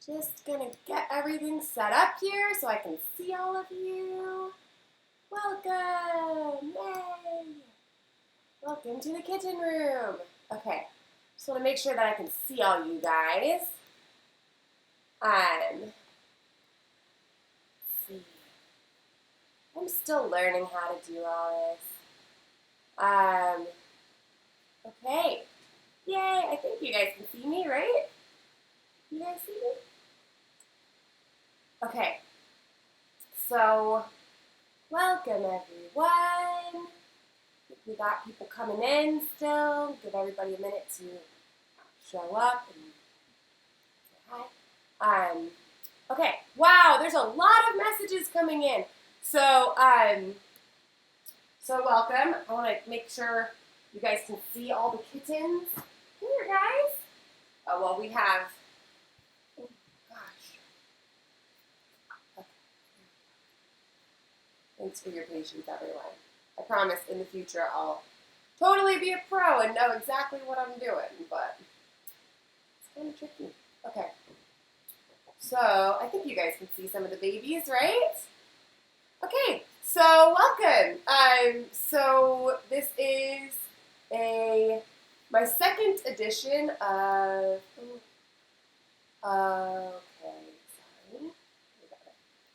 Just gonna get everything set up here so I can see all of you. Welcome! Yay! Welcome to the kitten room. Okay, just want to make sure that I can see all you guys. Let's see. I'm still learning how to do all this. Okay. Yay! I think you guys can see me, right? You guys see me? Okay. So, welcome everyone. We got people coming in still. Give everybody a minute to show up and say hi. Okay. Wow, there's a lot of messages coming in. So welcome. I want to make sure you guys can see all the kittens. Here, guys. Oh, well, we have. Oh, gosh. Okay. Thanks for your patience, everyone. I promise in the future I'll totally be a pro and know exactly what I'm doing, but it's kind of tricky. Okay. So I think you guys can see some of the babies, right? Okay, so welcome. So this is my second edition of.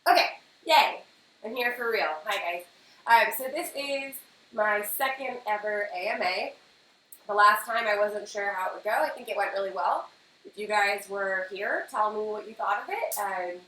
Okay, yay! I'm here for real. Hi guys. So this is my second ever AMA. The last time I wasn't sure how it would go. I think it went really well. If you guys were here, tell me what you thought of it.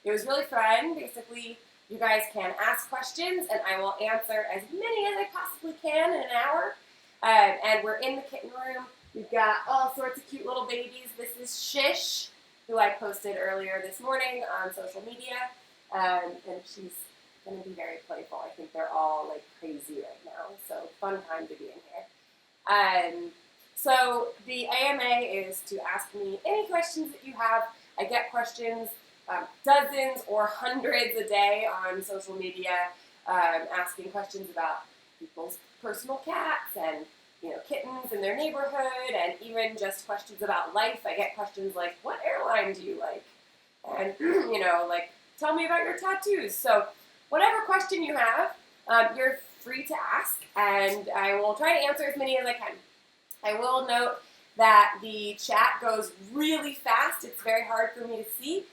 It was really fun. Basically, you guys can ask questions, and I will answer as many as I possibly can in an hour. And we're in the kitten room. We've got all sorts of cute little babies. This is Shish, who I posted earlier this morning on social media. And she's going to be very playful. I think they're all like crazy right now. So fun time to be in here. So the AMA is to ask me any questions that you have. I get questions dozens or hundreds a day on social media, asking questions about people's personal cats and kittens in their neighborhood, and even just questions about life. I get questions like, "What airline do you like?" And like, "Tell me about your tattoos." So whatever question you have, you're free to ask, and I will try to answer as many as I can. I will note that the chat goes really fast. It's very hard for me to see.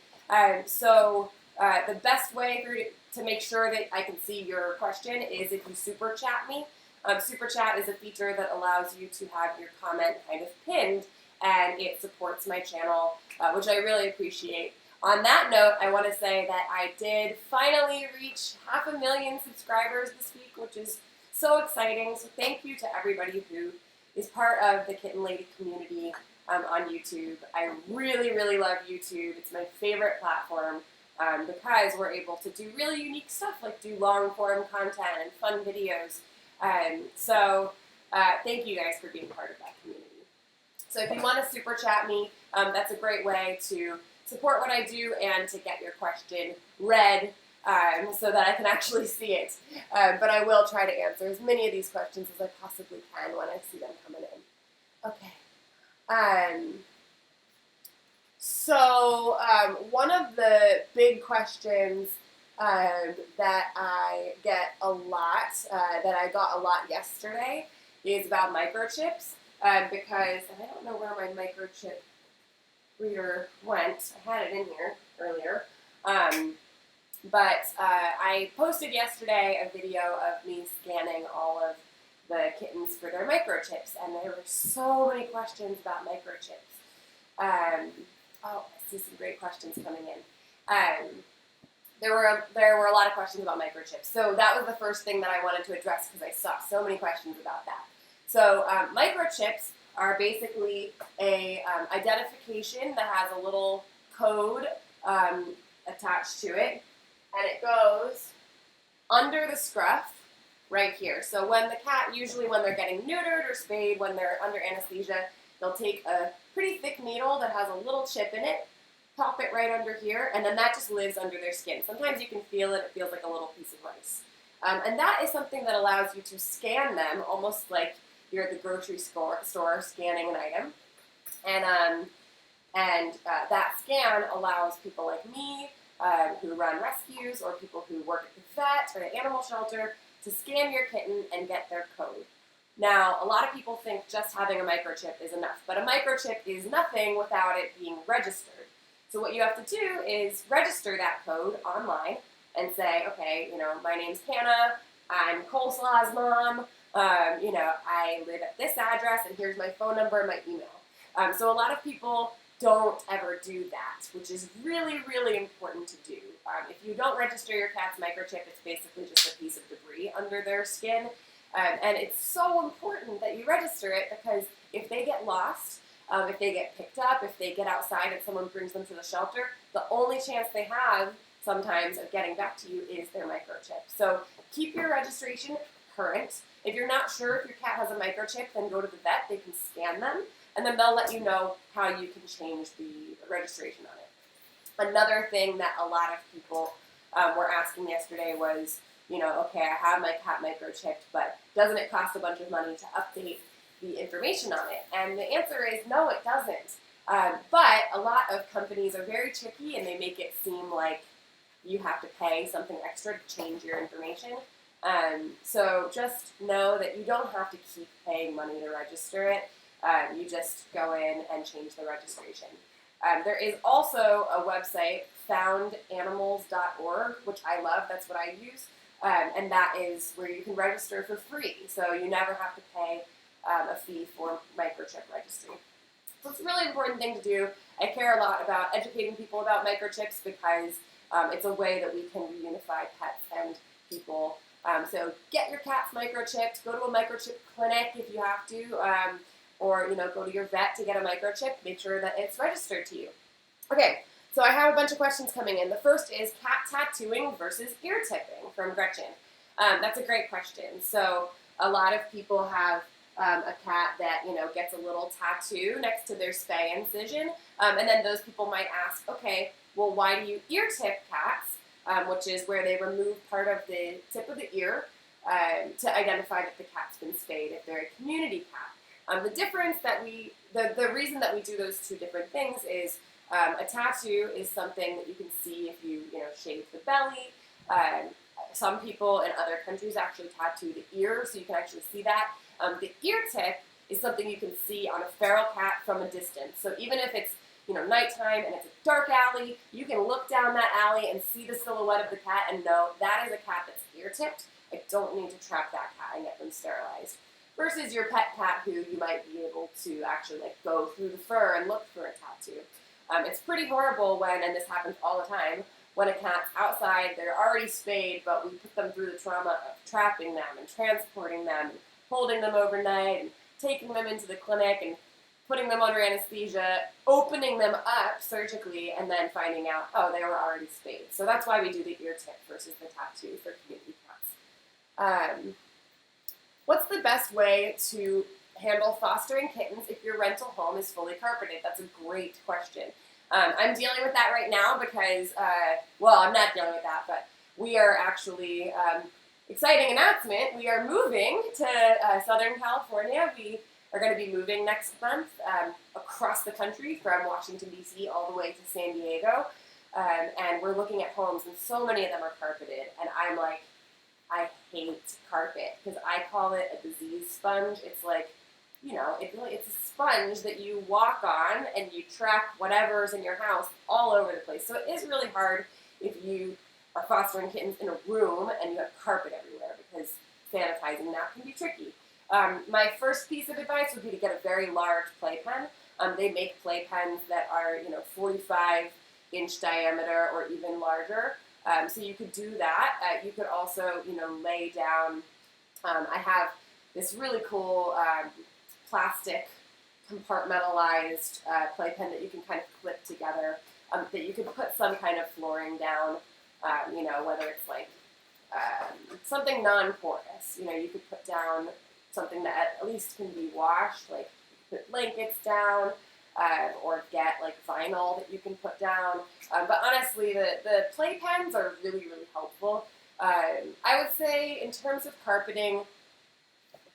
So the best way to make sure that I can see your question is if you super chat me. Super chat is a feature that allows you to have your comment kind of pinned, and it supports my channel, which I really appreciate. On that note, I want to say that I did finally reach 500,000 subscribers this week, which is so exciting. So thank you to everybody who is part of the Kitten Lady community on YouTube. I really, really love YouTube. It's my favorite platform because we're able to do really unique stuff, like do long-form content and fun videos. So thank you guys for being part of that community. So if you want to super chat me, that's a great way to support what I do and to get your question read so that I can actually see it. But I will try to answer as many of these questions as I possibly can when I see them coming in. Okay. So one of the big questions that I get a lot, that I got a lot yesterday, is about microchips. Because, and I don't know where my microchip reader went. I had it in here earlier. But I posted yesterday a video of me scanning all of the kittens for their microchips, and there were so many questions about microchips. I see some great questions coming in. There were a lot of questions about microchips, so that was the first thing that I wanted to address because I saw so many questions about that. So microchips are basically a identification that has a little code attached to it, and it goes under the scruff right here. So when the cat, usually when they're getting neutered or spayed, when they're under anesthesia, they'll take a pretty thick needle that has a little chip in it, pop it right under here, and then that just lives under their skin. Sometimes you can feel it. It feels like a little piece of rice. And that is something that allows you to scan them almost like you're at the grocery store scanning an item. And And that scan allows people like me who run rescues or people who work at the vet or the animal shelter to scan your kitten and get their code. Now, a lot of people think just having a microchip is enough, but a microchip is nothing without it being registered. So what you have to do is register that code online and say, okay, my name's Hannah, I'm Coleslaw's mom, I live at this address, and here's my phone number and my email. So a lot of people don't ever do that, which is really, really important to do. If you don't register your cat's microchip, it's basically just a piece of debris under their skin. And it's so important that you register it because if they get lost, if they get picked up, if they get outside and someone brings them to the shelter, the only chance they have sometimes of getting back to you is their microchip. So keep your registration current. If you're not sure if your cat has a microchip, then go to the vet. They can scan them, and then they'll let you know how you can change the registration on it. Another thing that a lot of people were asking yesterday was, okay, I have my cat microchipped, but doesn't it cost a bunch of money to update the information on it? And the answer is no, it doesn't. But a lot of companies are very tricky, and they make it seem like you have to pay something extra to change your information. So just know that you don't have to keep paying money to register it. You just go in and change the registration. There is also a website, foundanimals.org, which I love. That's what I use. And that is where you can register for free. So you never have to pay a fee for microchip registry. So it's a really important thing to do. I care a lot about educating people about microchips because it's a way that we can reunify pets and people. So get your cat's microchipped. Go to a microchip clinic if you have to. Or go to your vet to get a microchip. Make sure that it's registered to you. Okay, so I have a bunch of questions coming in. The first is cat tattooing versus ear tipping from Gretchen. That's a great question. So a lot of people have a cat that gets a little tattoo next to their spay incision, and then those people might ask, okay, well, why do you ear tip cats, which is where they remove part of the tip of the ear to identify that the cat's been spayed if they're a community cat. The difference that the reason that we do those two different things is a tattoo is something that you can see if you shave the belly. Some people in other countries actually tattoo the ear, so you can actually see that. The ear tip is something you can see on a feral cat from a distance. So even if it's nighttime and it's a dark alley, you can look down that alley and see the silhouette of the cat and know that is a cat that's ear tipped. I don't need to trap that cat and get them sterilized. Versus your pet cat who you might be able to actually go through the fur and look for a tattoo. It's pretty horrible when, and this happens all the time, when a cat's outside, they're already spayed, but we put them through the trauma of trapping them and transporting them, and holding them overnight, and taking them into the clinic, and putting them under anesthesia, opening them up surgically, and then finding out, oh, they were already spayed. So that's why we do the ear tip versus the tattoo for community cats. What's the best way to handle fostering kittens if your rental home is fully carpeted? That's a great question. I'm dealing with that right now because, I'm not dealing with that, but we are actually, exciting announcement, we are moving to Southern California. We are going to be moving next month across the country from Washington, D.C. all the way to San Diego. And we're looking at homes, and so many of them are carpeted, and I'm like, I hate carpet because I call it a disease sponge. It's like, it's a sponge that you walk on and you track whatever's in your house all over the place. So it is really hard if you are fostering kittens in a room and you have carpet everywhere because sanitizing that can be tricky. My first piece of advice would be to get a very large playpen. They make playpens that are, 45-inch diameter or even larger. So you could do that. You could also, lay down. I have this really cool plastic compartmentalized playpen that you can kind of clip together. That you could put some kind of flooring down. Whether it's something non-porous. You could put down something that at least can be washed, like put blankets down. Or get vinyl that you can put down. But honestly, the playpens are really, really helpful. I would say in terms of carpeting,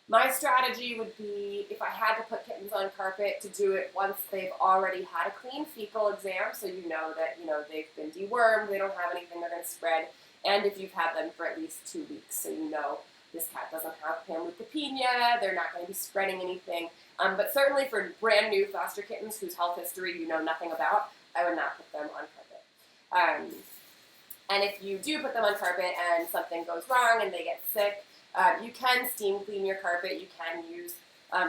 My strategy would be, if I had to put kittens on carpet, to do it once they've already had a clean fecal exam, so you know that they've been dewormed, they don't have anything they're going to spread, and if you've had them for at least 2 weeks, so you know this cat doesn't have panleukopenia, they're not going to be spreading anything. But certainly for brand new foster kittens whose health history you know nothing about, I would not put them on carpet. And if you do put them on carpet and something goes wrong and they get sick, you can steam clean your carpet. You can use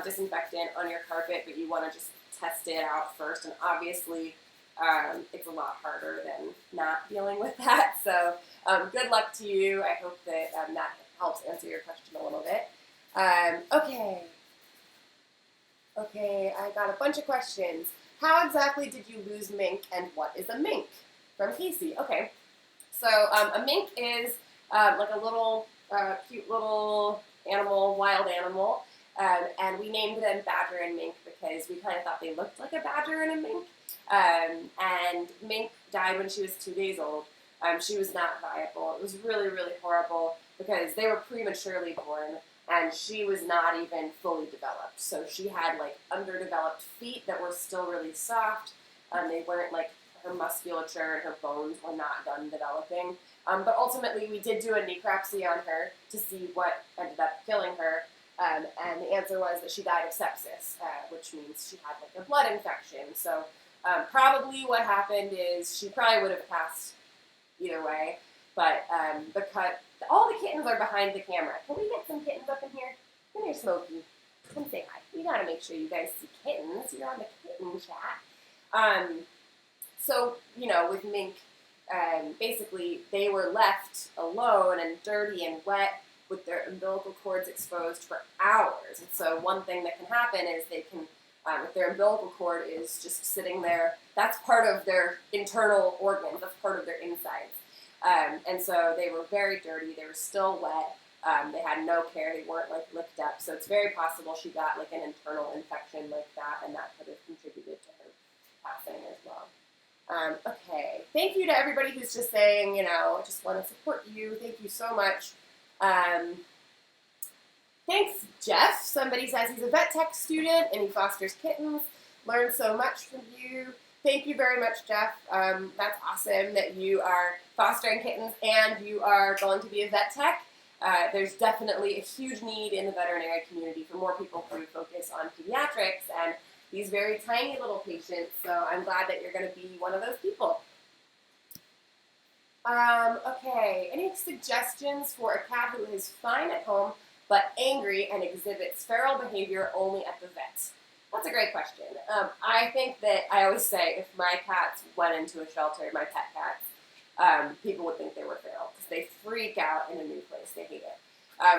disinfectant on your carpet, but you want to just test it out first. And obviously, it's a lot harder than not dealing with that. So good luck to you. I hope that that helps answer your question a little bit. Okay, I got a bunch of questions. How exactly did you lose Mink, and what is a mink? From Casey. Okay, so a mink is like a little cute little animal, wild animal, and we named them Badger and Mink because we kind of thought they looked like a badger and a mink. And Mink died when she was 2 days old. She was not viable. It was really, really horrible because they were prematurely born, and she was not even fully developed. So she had like underdeveloped feet that were still really soft. They weren't like, her musculature and her bones were not done developing. But ultimately, we did do a necropsy on her to see what ended up killing her. And the answer was that she died of sepsis, which means she had like a blood infection. So probably what happened is she probably would have passed either way. But because all the kittens are behind the camera. Can we get some kittens up in here? Come here, Smokey. Come say hi. We gotta make sure you guys see kittens. You're on the kitten chat. So, with Mink, basically they were left alone and dirty and wet with their umbilical cords exposed for hours. And so one thing that can happen is they can, if their umbilical cord is just sitting there, that's part of their internal organs, that's part of their insides. And so they were very dirty, they were still wet, they had no care, they weren't like licked up. So it's very possible she got like an internal infection like that, and that could have contributed to her passing as well. Okay, thank you to everybody who's just saying, I just want to support you. Thank you so much. Thanks, Jeff. Somebody says he's a vet tech student and he fosters kittens. Learned so much from you. Thank you very much, Jeff. That's awesome that you are fostering kittens and you are going to be a vet tech. There's definitely a huge need in the veterinary community for more people who focus on pediatrics and these very tiny little patients, so I'm glad that you're going to be one of those people. Okay, any suggestions for a cat who is fine at home but angry and exhibits feral behavior only at the vet? That's a great question. I think that I always say if my cats went into a shelter, my pet cats, people would think they were feral because they freak out in a new place. They hate it.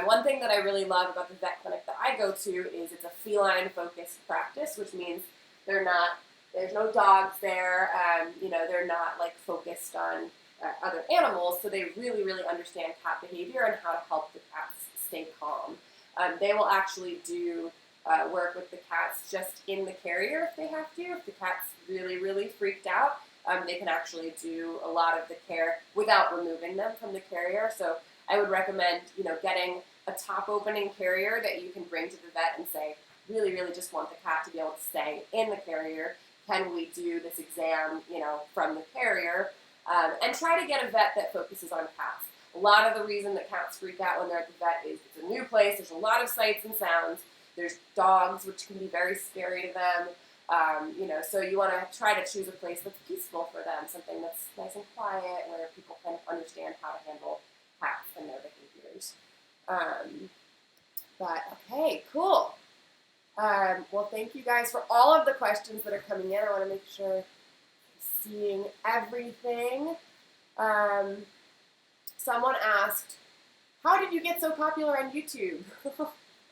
One thing that I really love about the vet clinic that I go to is it's a feline-focused practice, which means there's no dogs there, they're not like focused on other animals, so they really, really understand cat behavior and how to help the cats stay calm. They will actually do work with the cats just in the carrier if they have to. If the cat's really, really freaked out, they can actually do a lot of the care without removing them from the carrier. So I would recommend, getting a top opening carrier that you can bring to the vet and say, really, really just want the cat to be able to stay in the carrier. Can we do this exam, from the carrier? And try to get a vet that focuses on cats. A lot of the reason that cats freak out when they're at the vet is it's a new place, there's a lot of sights and sounds, there's dogs, which can be very scary to them. So you want to try to choose a place that's peaceful for them, something that's nice and quiet, where people can understand how to handle cats and their behaviors. But okay, cool. Well, thank you guys for all of the questions that are coming in. I want to make sure I'm seeing everything. Someone asked, how did you get so popular on YouTube?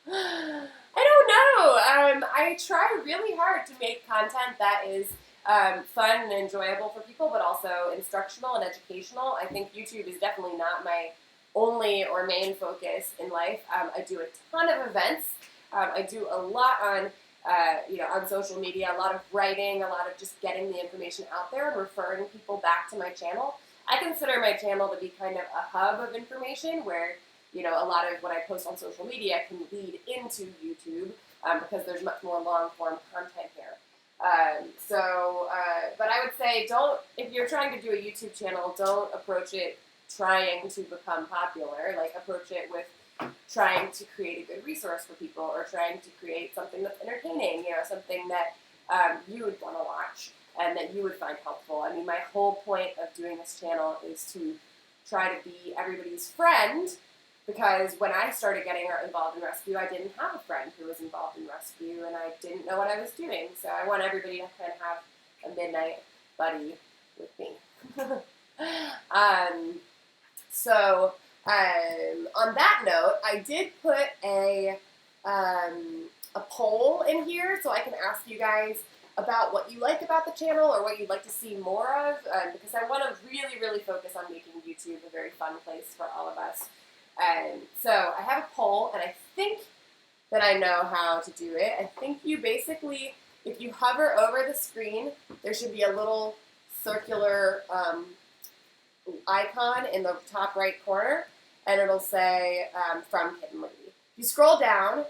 I don't know. I try really hard to make content that is fun and enjoyable for people, but also instructional and educational. I think YouTube is definitely not my only or main focus in life. I do a ton of events. I do a lot on, on social media, a lot of writing, a lot of just getting the information out there and referring people back to my channel. I consider my channel to be kind of a hub of information where, you know, a lot of what I post on social media can lead into YouTube because there's much more long-form content here. But I would say if you're trying to do a YouTube channel, don't approach it trying to become popular. Like, approach it with trying to create a good resource for people, or trying to create something that's entertaining, you know, something that you would want to watch and that you would find helpful. I mean, my whole point of doing this channel is to try to be everybody's friend, because when I started getting involved in rescue, I didn't have a friend who was involved in rescue, and I didn't know what I was doing. So I want everybody to kind of have a midnight buddy with me. On that note, I did put a poll in here so I can ask you guys about what you like about the channel or what you'd like to see more of, because I want to really, really focus on making YouTube a very fun place for all of us. So I have a poll, and I think that I know how to do it. I think you basically, if you hover over the screen, there should be a little circular icon in the top right corner, and it'll say from Kitten Lady. If you scroll down,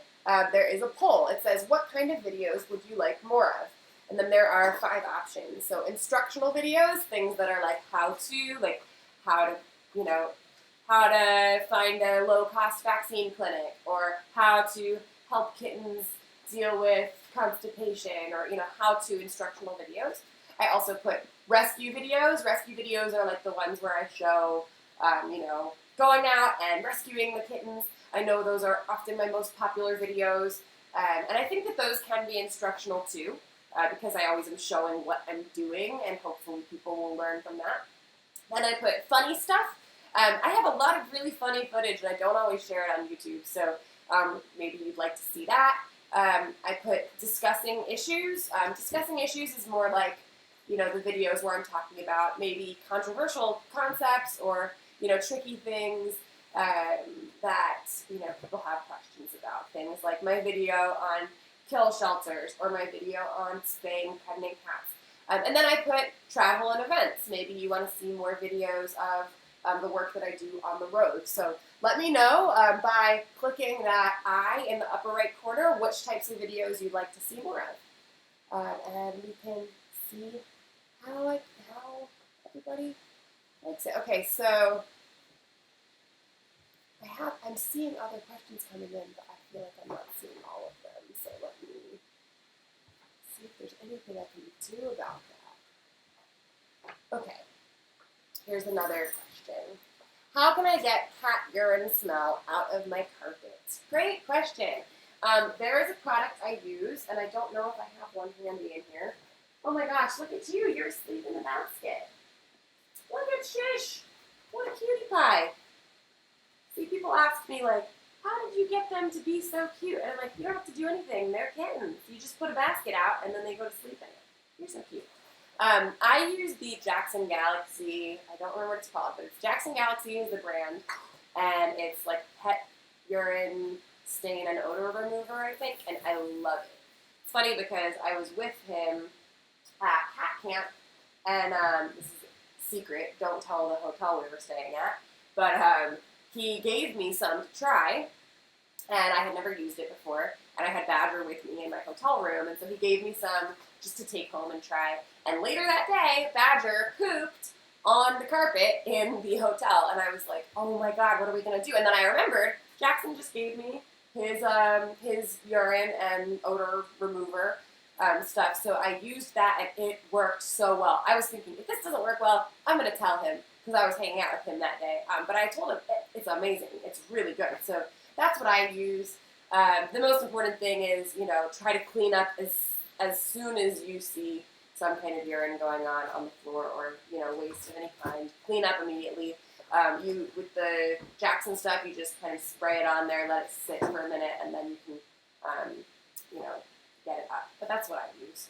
there is a poll. It says, what kind of videos would you like more of? And then there are 5 options. So instructional videos, things that are like how-to, like how to, you know, how to find a low-cost vaccine clinic, or how to help kittens deal with constipation, or, you know, how-to instructional videos. I also put rescue videos. Rescue videos are like the ones where I show, you know, going out and rescuing the kittens. I know those are often my most popular videos, and I think that those can be instructional too, because I always am showing what I'm doing, and hopefully people will learn from that. Then I put funny stuff. I have a lot of really funny footage, and I don't always share it on YouTube, so maybe you'd like to see that. I put discussing issues. Discussing issues is more like, you know, the videos where I'm talking about maybe controversial concepts, or, you know, tricky things that, you know, people have questions about. Things like my video on kill shelters, or my video on spaying and petting cats. And then I put travel and events. Maybe you want to see more videos of the work that I do on the road. So let me know by clicking that I in the upper right corner which types of videos you'd like to see more of. And we can see how everybody likes it. Okay, so I'm seeing other questions coming in, but I feel like I'm not seeing all of them. So let me see if there's anything I can do about that. Okay, here's another question. How can I get cat urine smell out of my carpet? Great question. There is a product I use, and I don't know if I have one handy in here. Oh my gosh, look at you. You're asleep in the basket. Look at Shish. What a cutie pie. See, people ask me, like, how did you get them to be so cute? And I'm like, you don't have to do anything. They're kittens. You just put a basket out, and then they go to sleep in it. You're so cute. I use the Jackson Galaxy. I don't remember what it's called, but it's Jackson Galaxy is the brand, and it's like pet urine stain and odor remover, I think, and I love it. It's funny because I was with him at cat camp, and this is a secret. Don't tell the hotel we were staying at, but he gave me some to try, and I had never used it before, and I had Badger with me in my hotel room, and so he gave me some just to take home and try. And later that day, Badger pooped on the carpet in the hotel, and I was like, oh my god, what are we going to do? And then I remembered Jackson just gave me his urine and odor remover stuff, so I used that, and it worked so well. I was thinking, if this doesn't work well, I'm going to tell him, because I was hanging out with him that day. But I told him, it's amazing. It's really good. So that's what I use. The most important thing is, you know, try to clean up as soon as you see some kind of urine going on the floor, or, you know, waste of any kind. Clean up immediately. With the Jackson stuff, you just kind of spray it on there, let it sit for a minute, and then you can, you know, get it up. But that's what I use.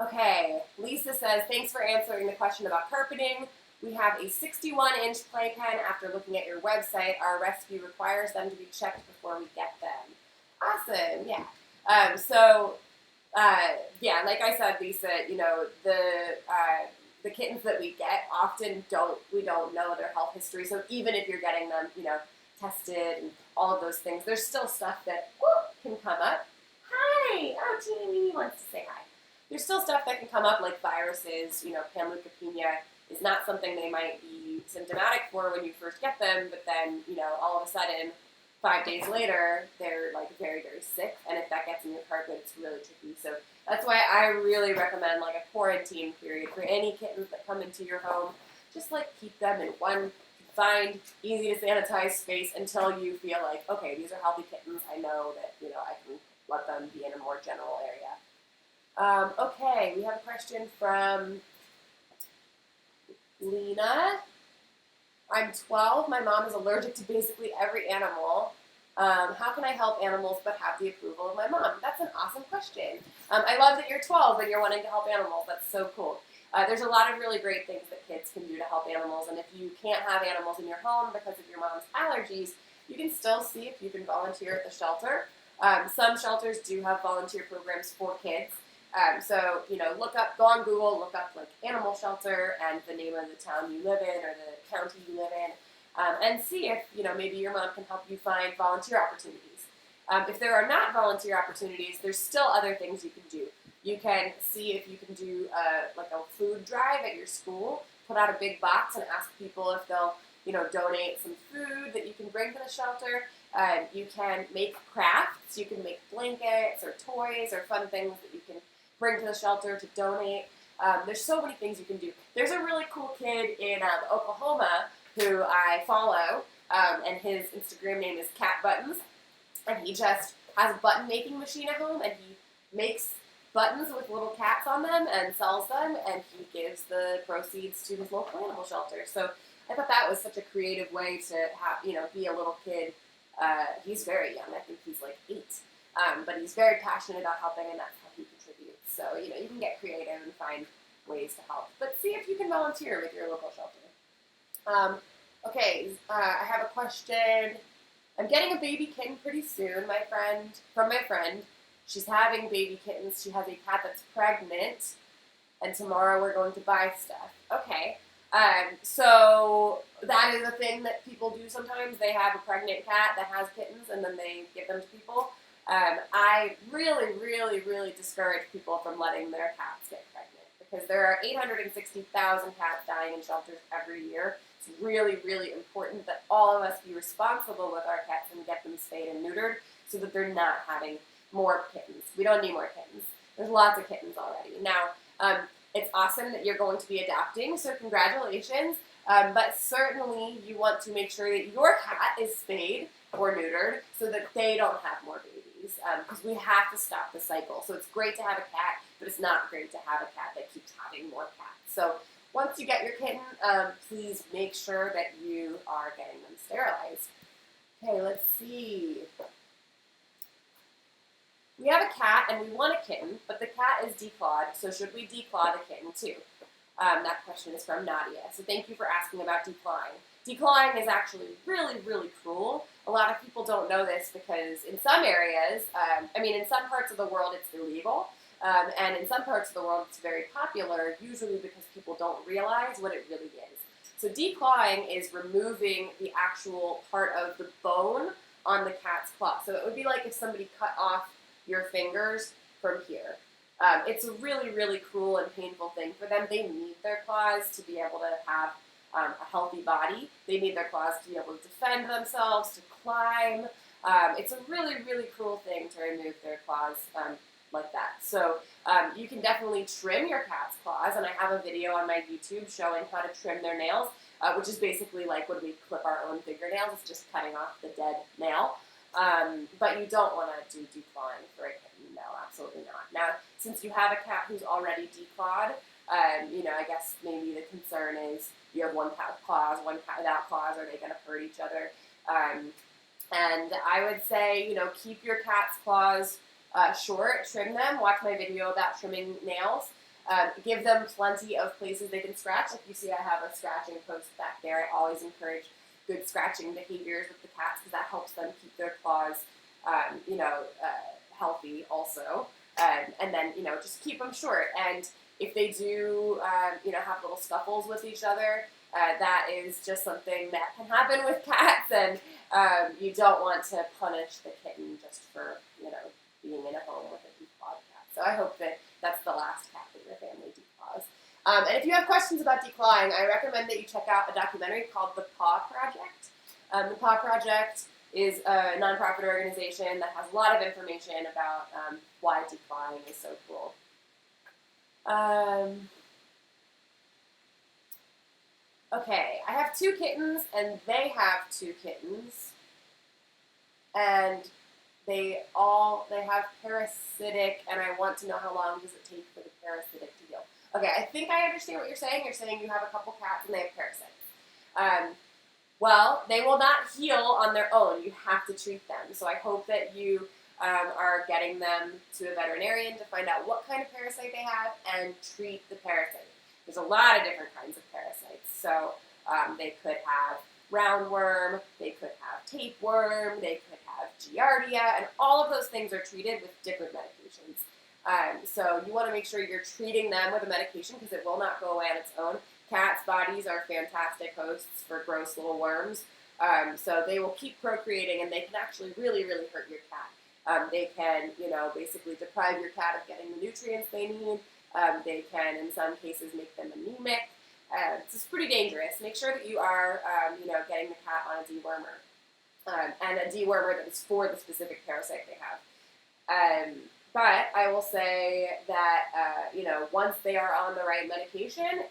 Okay, Lisa says, thanks for answering the question about carpeting. We have a 61-inch playpen. After looking at your website, our rescue requires them to be checked before we get them. Awesome, yeah. Yeah, like I said, Lisa, you know, the the kittens that we get often we don't know their health history. So even if you're getting them, tested and all of those things, there's still stuff that can come up. Hi! Oh, Teeny Weeny wants to say hi. There's still stuff that can come up like viruses, panleukopenia is not something they might be symptomatic for when you first get them, but then, all of a sudden, 5 days later, they're like very, very sick, and if that gets in your carpet, it's really tricky. So that's why I really recommend like a quarantine period for any kittens that come into your home. Just like keep them in one confined, easy to sanitize space until you feel like, okay, these are healthy kittens. I know that, I can let them be in a more general area. Okay, we have a question from Lena. I'm 12. My mom is allergic to basically every animal. How can I help animals but have the approval of my mom? That's an awesome question. I love that you're 12 and you're wanting to help animals. That's so cool. There's a lot of really great things that kids can do to help animals, and if you can't have animals in your home because of your mom's allergies, you can still see if you can volunteer at the shelter. Some shelters do have volunteer programs for kids. So, go on Google, look up like animal shelter and the name of the town you live in or the county you live in, and see if, maybe your mom can help you find volunteer opportunities. If there are not volunteer opportunities, there's still other things you can do. You can see if you can do like a food drive at your school, put out a big box and ask people if they'll, donate some food that you can bring to the shelter. You can make crafts. You can make blankets or toys or fun things that you can bring to the shelter to donate. There's so many things you can do. There's a really cool kid in Oklahoma who I follow, and his Instagram name is Cat Buttons, and he just has a button making machine at home, and he makes buttons with little cats on them and sells them, and he gives the proceeds to his local animal shelter. So I thought that was such a creative way to have, be a little kid. He's very young. I think he's like 8, but he's very passionate about helping, and that's how he contributes. So, you can get creative and find ways to help. But see if you can volunteer with your local shelter. Okay, I have a question. I'm getting a baby kitten pretty soon, from my friend. She's having baby kittens. She has a cat that's pregnant, and tomorrow we're going to buy stuff. Okay, so that is a thing that people do sometimes. They have a pregnant cat that has kittens, and then they give them to people. I really, really, really discourage people from letting their cats get pregnant because there are 860,000 cats dying in shelters every year. It's really, really important that all of us be responsible with our cats and get them spayed and neutered so that they're not having more kittens. We don't need more kittens. There's lots of kittens already. Now, it's awesome that you're going to be adopting, so congratulations. But certainly you want to make sure that your cat is spayed or neutered so that they don't have more babies, because we have to stop the cycle. So it's great to have a cat, but it's not great to have a cat that keeps having more cats. So once you get your kitten, please make sure that you are getting them sterilized. Okay, let's see. We have a cat and we want a kitten, but the cat is declawed, so should we declaw the kitten too? That question is from Nadia. So thank you for asking about declawing. Declawing is actually really, really cruel. A lot of people don't know this because in some areas, in some parts of the world it's illegal, and in some parts of the world it's very popular, usually because people don't realize what it really is. So declawing is removing the actual part of the bone on the cat's claw. So it would be like if somebody cut off your fingers from here. It's a really, really cruel and painful thing for them. They need their claws to be able to have a healthy body. They need their claws to be able to defend themselves, to climb. It's a really, really cruel thing to remove their claws like that. So you can definitely trim your cat's claws, and I have a video on my YouTube showing how to trim their nails, which is basically like when we clip our own fingernails. It's just cutting off the dead nail. But you don't want to do declawing for a kitten. No, absolutely not. Now, since you have a cat who's already declawed, I guess maybe the concern is you have one cat with claws, one cat without claws. Are they going to hurt each other? And I would say, keep your cat's claws short, trim them. Watch my video about trimming nails. Give them plenty of places they can scratch. Like you see, I have a scratching post back there. I always encourage good scratching behaviors with the cats because that helps them keep their claws, healthy also. And then, just keep them short. And if they do, have little scuffles with each other, that is just something that can happen with cats, and you don't want to punish the kitten just for, being in a home with a declawed cat. So I hope that that's the last cat that your family declaws. And if you have questions about declawing, I recommend that you check out a documentary called The Paw Project. The Paw Project is a nonprofit organization that has a lot of information about why declawing is so cool. Okay, I have 2 kittens, and they have 2 kittens, and they have parasitic, and I want to know how long does it take for the parasitic to heal. Okay, I think I understand what you're saying. You're saying you have a couple cats and they have parasites. Well, they will not heal on their own. You have to treat them. So I hope that you are getting them to a veterinarian to find out what kind of parasite they have and treat the parasite. There's a lot of different kinds of parasites. So they could have roundworm, they could have tapeworm, they could have giardia, and all of those things are treated with different medications. So you want to make sure you're treating them with a medication because it will not go away on its own. Cats' bodies are fantastic hosts for gross little worms. So they will keep procreating, and they can actually really, really hurt your cat. They can, basically deprive your cat of getting the nutrients they need. They can, in some cases, make them anemic. It's pretty dangerous. Make sure that you are, getting the cat on a dewormer, and a dewormer that is for the specific parasite they have. But I will say that, once they are on the right medication,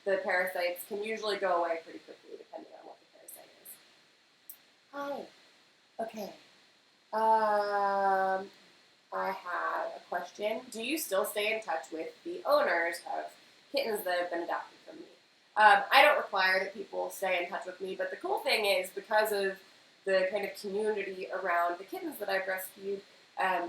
the parasites can usually go away pretty quickly, depending on what the parasite is. Hi. Okay. I have a question. Do you still stay in touch with the owners of kittens that have been adopted from me? I don't require that people stay in touch with me, but the cool thing is because of the kind of community around the kittens that I've rescued,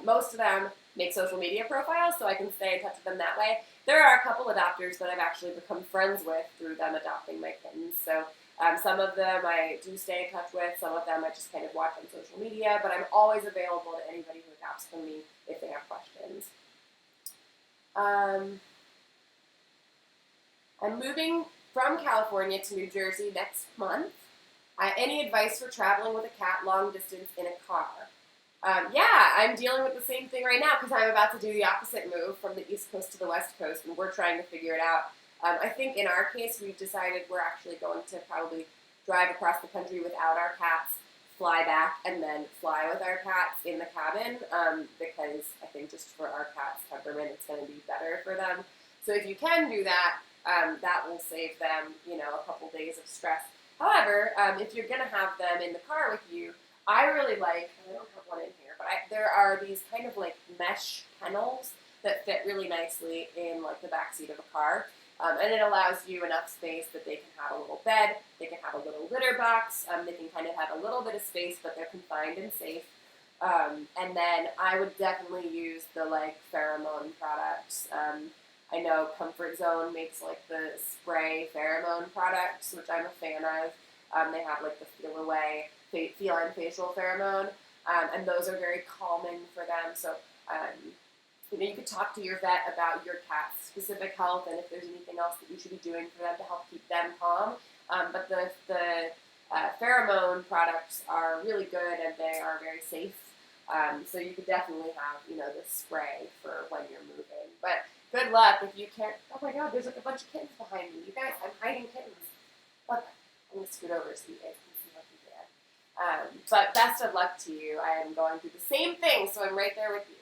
most of them make social media profiles, so I can stay in touch with them that way. There are a couple adopters that I've actually become friends with through them adopting my kittens. So some of them I do stay in touch with, some of them I just kind of watch on social media, but I'm always available to anybody who adopts from me if they have questions. I'm moving from California to New Jersey next month. Any advice for traveling with a cat long distance in a car? Yeah, I'm dealing with the same thing right now because I'm about to do the opposite move from the East Coast to the West Coast, and we're trying to figure it out. I think in our case, we've decided we're actually going to probably drive across the country without our cats, fly back, and then fly with our cats in the cabin because I think just for our cats' temperament, it's going to be better for them. So if you can do that, that will save them, a couple days of stress. However, if you're going to have them in the car with you, I really like, I don't have one in here, but there are these kind of like mesh kennels that fit really nicely in like the backseat of a car. And it allows you enough space that they can have a little bed, they can have a little litter box, they can kind of have a little bit of space, but they're confined and safe. And then I would definitely use the like pheromone products. I know Comfort Zone makes like the spray pheromone products, which I'm a fan of. They have like the Feel Away feline facial pheromone, and those are very calming for them. So, you could talk to your vet about your cat's specific health and if there's anything else that you should be doing for them to help keep them calm. But the pheromone products are really good and they are very safe. So you could definitely have, the spray for when you're moving. But good luck if you can't. Oh my God, there's like a bunch of kittens behind me. You guys, I'm hiding kittens. Look, I'm going to scoot over so you guys can see how cute they are. But best of luck to you. I am going through the same thing, so I'm right there with you.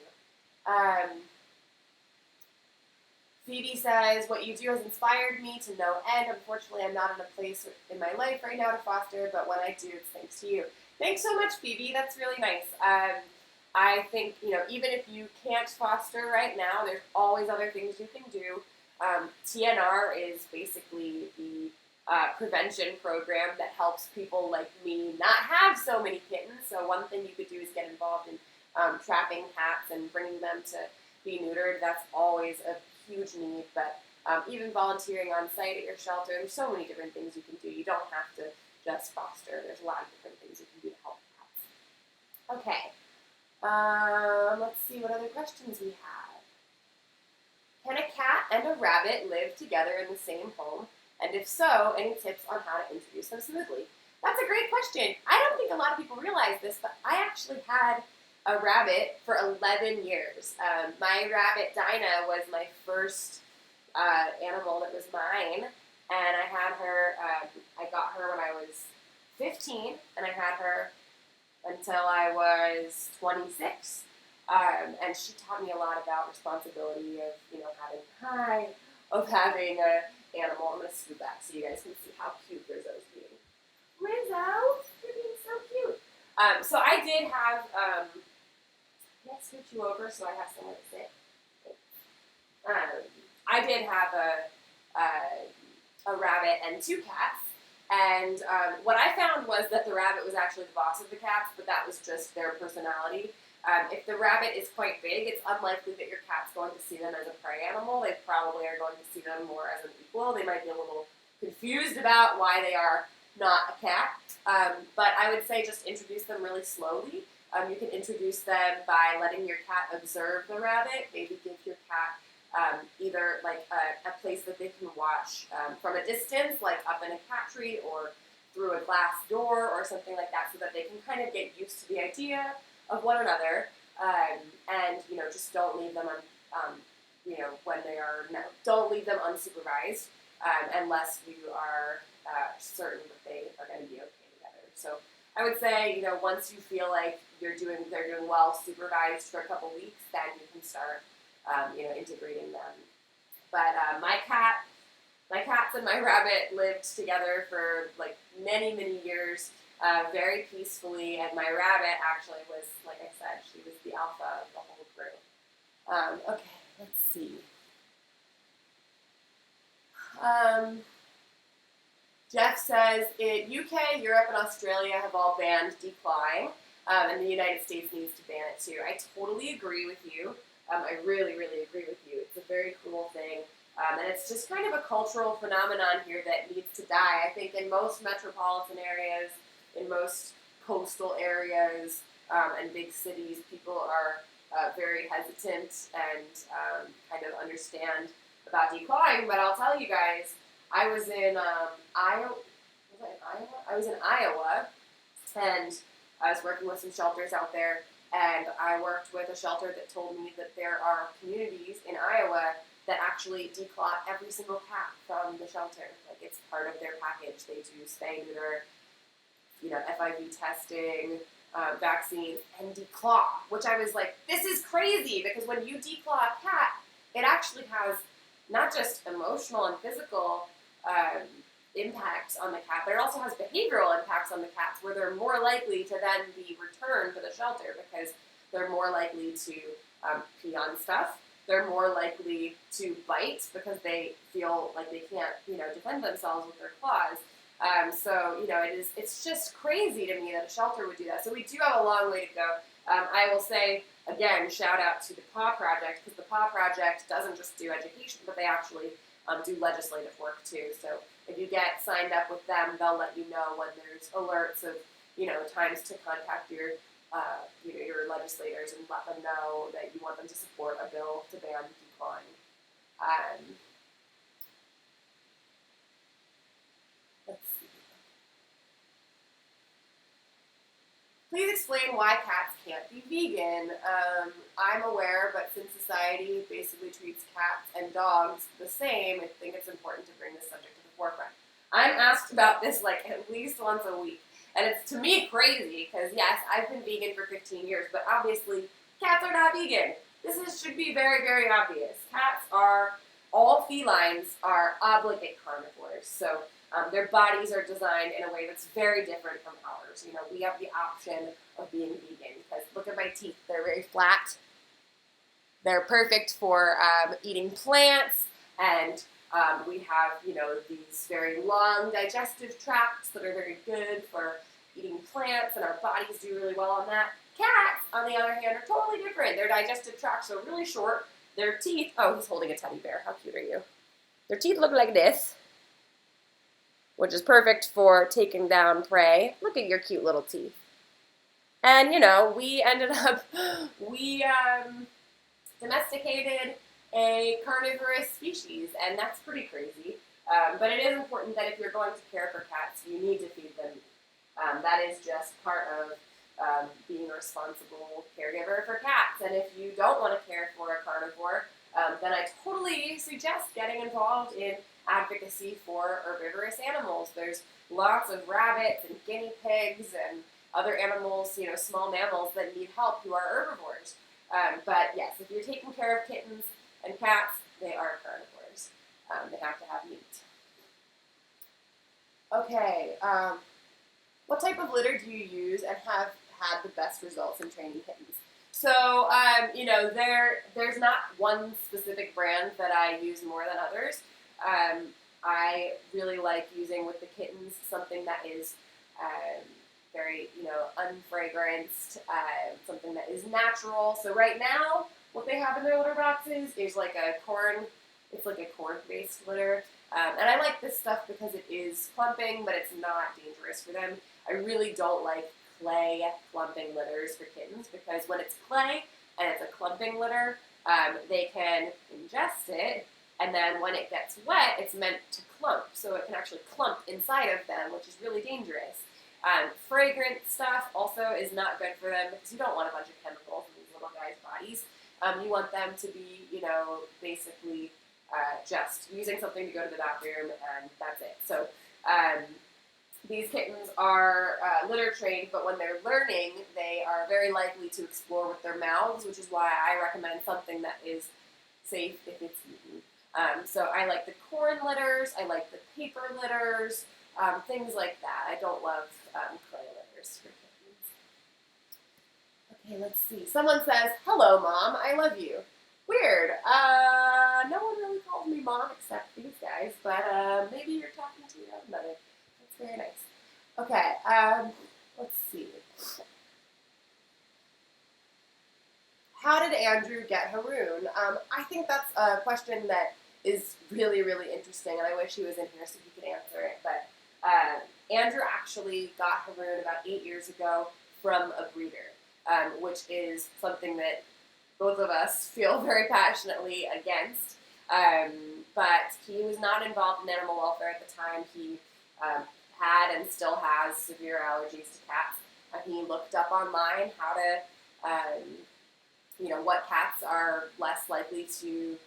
Phoebe says, what you do has inspired me to no end. Unfortunately, I'm not in a place in my life right now to foster, but when I do, it's thanks to you. Thanks so much, Phoebe. That's really nice. I think, even if you can't foster right now, there's always other things you can do. TNR is basically the prevention program that helps people like me not have so many kittens. So one thing you could do is get involved in trapping cats and bringing them to be neutered. That's always a huge need, but even volunteering on site at your shelter, there's so many different things you can do. You don't have to just foster. There's a lot of different things you can do to help cats. Okay, let's see what other questions we have. Can a cat and a rabbit live together in the same home? And if so, any tips on how to introduce them smoothly? That's a great question. I don't think a lot of people realize this, but I actually had a rabbit for 11 years. My rabbit Dinah was my first animal that was mine, and I had her, I got her when I was 15, and I had her until I was 26. And she taught me a lot about responsibility of, having an animal. I'm going to scoot back so you guys can see how cute Rizzo's being. Rizzo, you're being so cute. So I did have, can I scoot you over so I have somewhere to sit? I did have a rabbit and 2 cats. And what I found was that the rabbit was actually the boss of the cats, but that was just their personality. If the rabbit is quite big, it's unlikely that your cat's going to see them as a prey animal. They probably are going to see them more as an equal. They might be a little confused about why they are not a cat. But I would say just introduce them really slowly. You can introduce them by letting your cat observe the rabbit. Maybe give your cat either like a place that they can watch from a distance, like up in a cat tree or through a glass door or something like that, so that they can kind of get used to the idea of one another, and just don't leave them don't leave them unsupervised unless you are certain that they are going to be okay together. So I would say once you feel like they're doing well supervised for a couple weeks, then you can start integrating them. But my cats and my rabbit lived together for like many, many years, very peacefully, and my rabbit actually was, like I said, she was the alpha of the whole group. Okay, let's see. Jeff says, UK, Europe, and Australia have all banned declawing, and the United States needs to ban it too. I totally agree with you. I really, really agree with you. It's a very cool thing. And it's just kind of a cultural phenomenon here that needs to die. I think in most metropolitan areas, in most coastal areas, and big cities, people are very hesitant and kind of understand about declawing. But I'll tell you guys, I was in Iowa. Was I in Iowa? I was in Iowa, and I was working with some shelters out there. And I worked with a shelter that told me that there are communities in Iowa that actually declaw every single cat from the shelter. Like, it's part of their package. They do spay, neuter, FIV testing, vaccines, and declaw, which I was like, this is crazy, because when you declaw a cat, it actually has not just emotional and physical impacts on the cat, but it also has behavioral impacts on the cats, where they're more likely to then be returned to the shelter because they're more likely to pee on stuff. They're more likely to bite because they feel like they can't, defend themselves with their claws. It's just crazy to me that a shelter would do that. So we do have a long way to go. I will say, again, shout out to the PAW Project, because the PAW Project doesn't just do education, but they actually do legislative work too. So if you get signed up with them, they'll let you know when there's alerts of, times to contact your legislators and let them know that you want them to support a bill to ban declawing. Let's see. Please explain why cats can't be vegan. I'm aware, but since society basically treats cats and dogs the same, I think it's important to bring this subject to the forefront. I'm asked about this like at least once a week. And it's, to me, crazy, because yes, I've been vegan for 15 years, but obviously cats are not vegan. Should be very, very obvious. All felines are obligate carnivores, so their bodies are designed in a way that's very different from ours. We have the option of being vegan, because look at my teeth. They're very flat. They're perfect for eating plants, and we have, these very long digestive tracts that are very good for eating plants, and our bodies do really well on that. Cats, on the other hand, are totally different. Their digestive tracts are really short. Their teeth, oh, he's holding a teddy bear. How cute are you? Their teeth look like this, which is perfect for taking down prey. Look at your cute little teeth. And, we ended up, domesticated a carnivorous species, and that's pretty crazy. But it is important that if you're going to care for cats, you need to feed them meat. That is just part of being a responsible caregiver for cats. And if you don't want to care for a carnivore, then I totally suggest getting involved in advocacy for herbivorous animals. There's lots of rabbits and guinea pigs and other animals, small mammals that need help who are herbivores. But yes, if you're taking care of kittens and cats, they are carnivores. They have to have meat. Okay, what type of litter do you use and have had the best results in training kittens? So, there's not one specific brand that I use more than others. I really like using with the kittens something that is very, unfragranced, something that is natural. So right now, what they have in their litter boxes is like a corn-based litter. And I like this stuff because it is clumping, but it's not dangerous for them. I really don't like clay clumping litters for kittens because when it's clay and it's a clumping litter, they can ingest it, and then when it gets wet, it's meant to clump, so it can actually clump inside of them, which is really dangerous. Fragrant stuff also is not good for them because you don't want a bunch of chemicals in these little guys' bodies. You want them to be, basically just using something to go to the bathroom, and that's it. So these kittens are litter trained, but when they're learning, they are very likely to explore with their mouths, which is why I recommend something that is safe if it's eaten. So I like the corn litters, I like the paper litters, things like that. I don't love clay litters for kittens. Okay, let's see. Someone says, "Hello, Mom, I love you." Weird. No one really calls me Mom except these guys, but maybe you're talking to your own mother. That's very nice. Okay, let's see. How did Andrew get Haroon? I think that's a question that is really, really interesting, and I wish he was in here so he could answer it. But Andrew actually got Haroon about 8 years ago from a breeder, which is something that both of us feel very passionately against. But he was not involved in animal welfare at the time. He had and still has severe allergies to cats. He looked up online how to, what cats are less likely to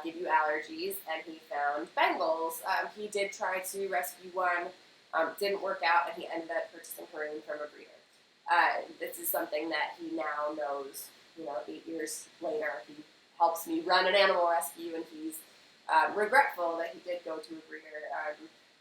give you allergies, and he found Bengals. He did try to rescue one, didn't work out, and he ended up purchasing Haroon from a breeder. This is something that he now knows, 8 years later. He helps me run an animal rescue, and he's regretful that he did go to a breeder. I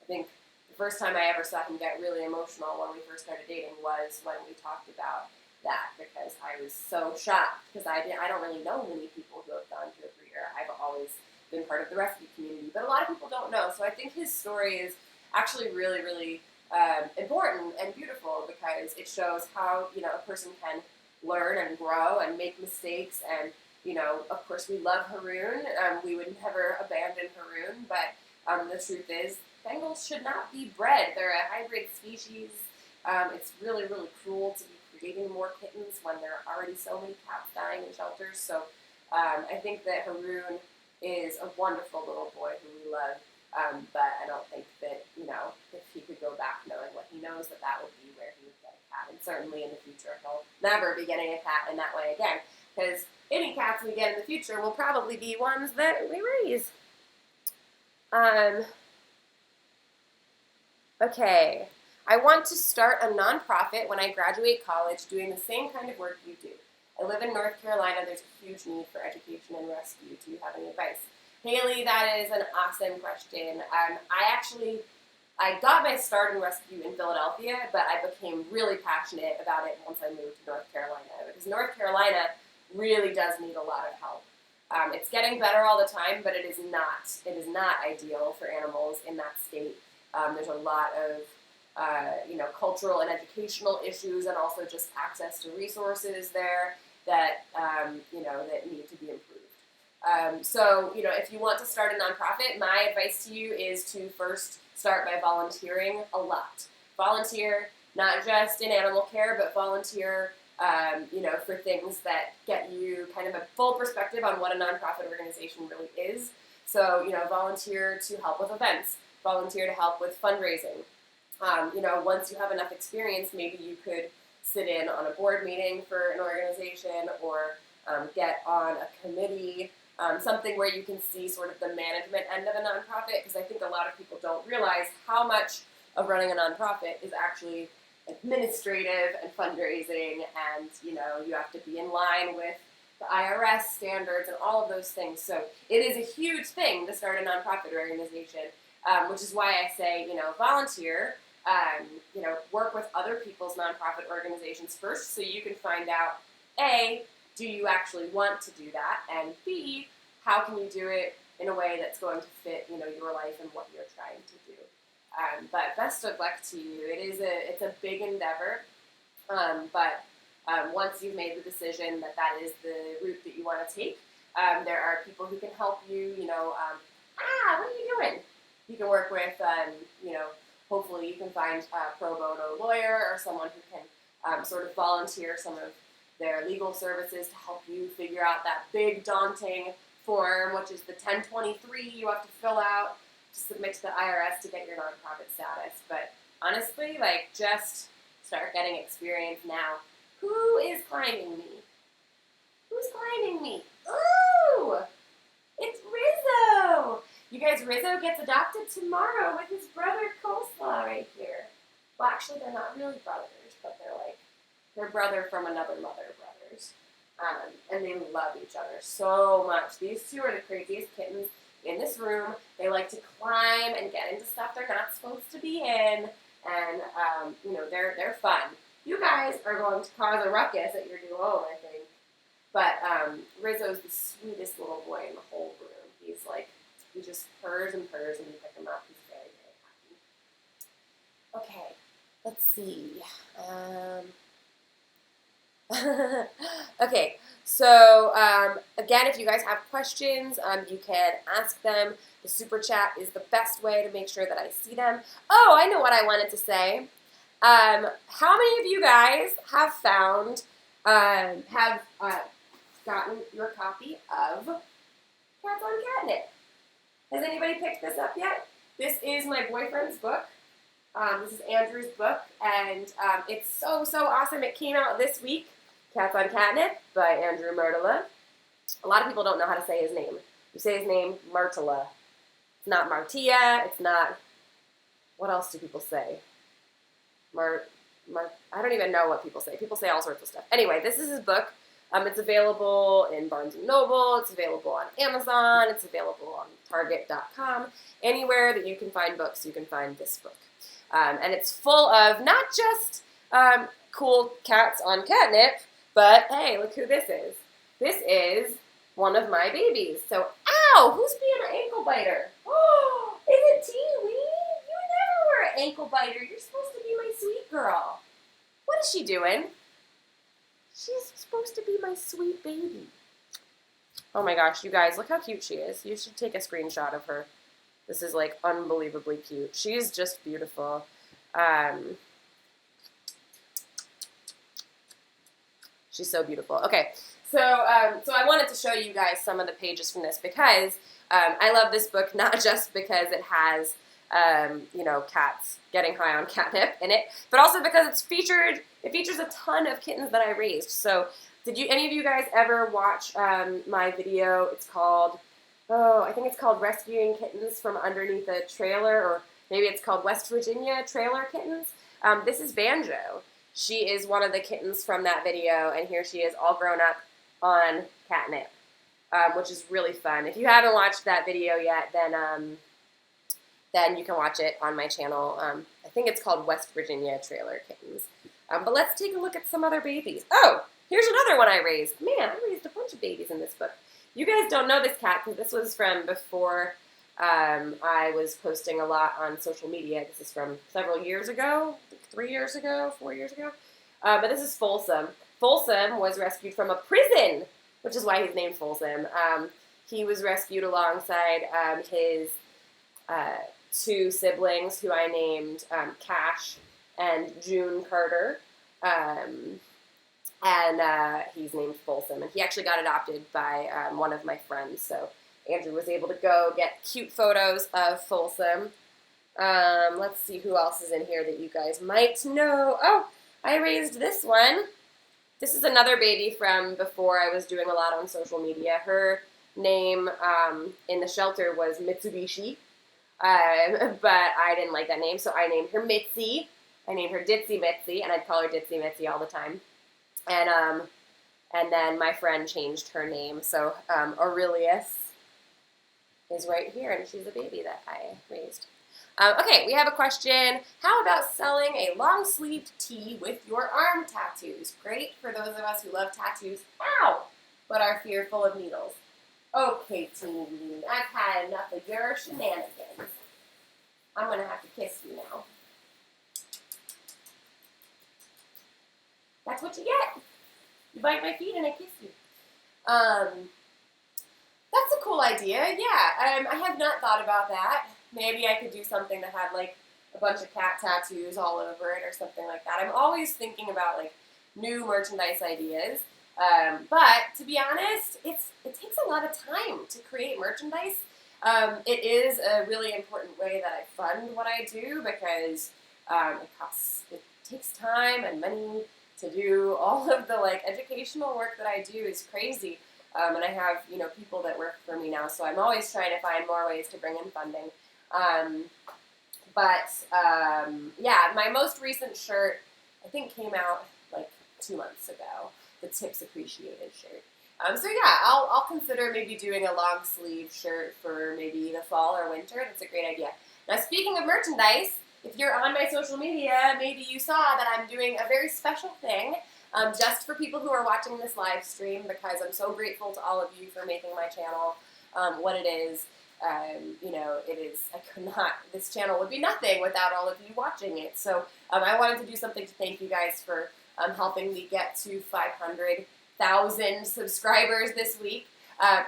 think the first time I ever saw him get really emotional when we first started dating was when we talked about that, because I was so shocked, because I don't really know many people who have gone to a breeder. I've always been part of the rescue community, but a lot of people don't know. So I think his story is actually really, really important and beautiful, because it shows how, a person can learn and grow and make mistakes. And, of course, we love Haroon. We would never abandon Haroon, but the truth is, Bengals should not be bred. They're a hybrid species. It's really, really cruel to be creating more kittens when there are already so many cats dying in shelters. So I think that Haroon is a wonderful little boy who we love, but I don't think that, if he could go back knowing what he knows, that would be where he would get a cat. And certainly in the future, he'll never be getting a cat in that way again, because any cats we get in the future will probably be ones that we raise. Okay. I want to start a nonprofit when I graduate college doing the same kind of work you do. I live in North Carolina. There's a huge need for education and rescue. Do you have any advice? Haley, that is an awesome question. I got my start in rescue in Philadelphia, but I became really passionate about it once I moved to North Carolina, because North Carolina really does need a lot of help. It's getting better all the time, but it is not ideal for animals in that state. There's a lot of cultural and educational issues, and also just access to resources there that that need to be improved. So if you want to start a nonprofit, my advice to you is to first start by volunteering a lot. Volunteer not just in animal care, but volunteer for things that get you kind of a full perspective on what a nonprofit organization really is. So, volunteer to help with events, volunteer to help with fundraising. Once you have enough experience, maybe you could sit in on a board meeting for an organization or get on a committee, something where you can see sort of the management end of a nonprofit, because I think a lot of people don't realize how much of running a nonprofit is actually administrative and fundraising, and you have to be in line with the IRS standards and all of those things. So it is a huge thing to start a nonprofit organization, which is why I say volunteer, work with other people's nonprofit organizations first, so you can find out A, do you actually want to do that, and B, how can you do it in a way that's going to fit your life and what you're trying to do. But best of luck to you. It's a big endeavor, but once you've made the decision that is the route that you want to take, there are people who can help you. What are you doing? You can work with, hopefully you can find a pro bono lawyer or someone who can sort of volunteer some of their legal services to help you figure out that big daunting form, which is the 1023 you have to fill out to submit to the IRS to get your nonprofit status. But honestly, just start getting experience now. Who is climbing me? Who's climbing me? Ooh! It's Rizzo! You guys, Rizzo gets adopted tomorrow with his brother Coleslaw right here. Well, actually, they're not really brothers, but they're brother from another mother brothers. And they love each other so much. These two are the craziest kittens in this room. They like to climb and get into stuff they're not supposed to be in, and they're fun. You guys are going to cause a ruckus at your new home, I think. But Rizzo's the sweetest little boy in the whole room. He just purrs and purrs, and you pick him up. He's very, very happy. Okay, let's see. Okay, so again, if you guys have questions, you can ask them. The super chat is the best way to make sure that I see them. Oh, I know what I wanted to say. How many of you guys have found, gotten your copy of Cats on Catnip? Has anybody picked this up yet? This is my boyfriend's book. This is Andrew's book, and it's so awesome. It came out this week. Cats on Catnip by Andrew Myrtala. A lot of people don't know how to say his name. You say his name, Myrtala. It's not Martia. It's not, what else do people say? I don't even know what people say. People say all sorts of stuff. Anyway, this is his book. It's available in Barnes & Noble. It's available on Amazon. It's available on Target.com. Anywhere that you can find books, you can find this book. And it's full of not just cool cats on catnip, but hey, look who this is. This is one of my babies. So, ow! Who's being an ankle biter? Oh, is it Teeny-Weeny? You never were an ankle biter. You're supposed to be my sweet girl. What is she doing? She's supposed to be my sweet baby. Oh my gosh, you guys, look how cute she is. You should take a screenshot of her. This is unbelievably cute. She's just beautiful. She's so beautiful. Okay, so I wanted to show you guys some of the pages from this because I love this book not just because it has cats getting high on catnip in it, but also because it features a ton of kittens that I raised. So did any of you guys ever watch my video? It's called, I think it's called Rescuing Kittens from Underneath a Trailer, or maybe it's called West Virginia Trailer Kittens. This is Banjo. She is one of the kittens from that video, and here she is all grown up on catnip, which is really fun. If you haven't watched that video yet, then you can watch it on my channel. I think it's called West Virginia Trailer Kittens. But let's take a look at some other babies. Oh, here's another one I raised. Man, I raised a bunch of babies in this book. You guys don't know this cat because this was from before I was posting a lot on social media. This is from several years ago, 3 years ago, 4 years ago. But this is Folsom. Folsom was rescued from a prison, which is why he's named Folsom. He was rescued alongside his two siblings, who I named Cash and June Carter. and he's named Folsom. And he actually got adopted by one of my friends, so Andrew was able to go get cute photos of Folsom. Let's see who else is in here that you guys might know. Oh, I raised this one. This is another baby from before I was doing a lot on social media. Her name in the shelter was Mitsubishi, but I didn't like that name, so I named her Mitzi. I named her Ditzy Mitzi, and I'd call her Ditzy Mitzi all the time. And then my friend changed her name, so Aurelius is right here, and she's a baby that I raised. Okay, we have a question. How about selling a long-sleeved tee with your arm tattoos? Great for those of us who love tattoos, ow, but are fearful of needles. Okay, team, I've had enough of your shenanigans. I'm going to have to kiss you now. That's what you get. You bite my feet and I kiss you. That's a cool idea, yeah. I have not thought about that. Maybe I could do something that had, like, a bunch of cat tattoos all over it or something like that. I'm always thinking about, like, new merchandise ideas. But, to be honest, it takes a lot of time to create merchandise. It is a really important way that I fund what I do because it takes time and money to do all of the, like, educational work that I do is crazy. And I have, people that work for me now, so I'm always trying to find more ways to bring in funding. Yeah, my most recent shirt, I think, came out like 2 months ago, the Tips Appreciated shirt. So yeah, I'll consider maybe doing a long sleeve shirt for maybe the fall or winter. That's a great idea. Now, speaking of merchandise, if you're on my social media, maybe you saw that I'm doing a very special thing just for people who are watching this live stream, because I'm so grateful to all of you for making my channel what it is. This channel would be nothing without all of you watching it. So I wanted to do something to thank you guys for helping me get to 500,000 subscribers this week.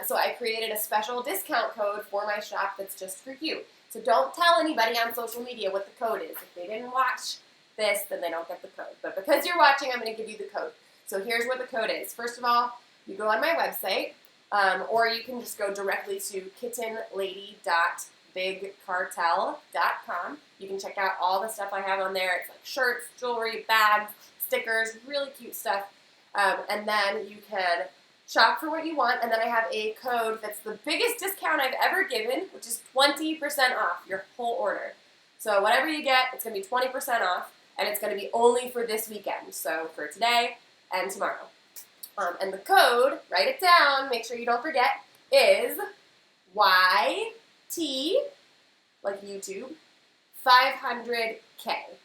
So I created a special discount code for my shop that's just for you. So don't tell anybody on social media what the code is. If they didn't watch this, then they don't get the code. But because you're watching, I'm going to give you the code. So here's what the code is. First of all, you go on my website, or you can just go directly to kittenlady.bigcartel.com. You can check out all the stuff I have on there. It's like shirts, jewelry, bags, stickers, really cute stuff. And then you can shop for what you want, and then I have a code that's the biggest discount I've ever given, which is 20% off your whole order. So whatever you get, it's going to be 20% off, and it's going to be only for this weekend, so for today and tomorrow. And the code, write it down, make sure you don't forget, is YT, like YouTube, 500K.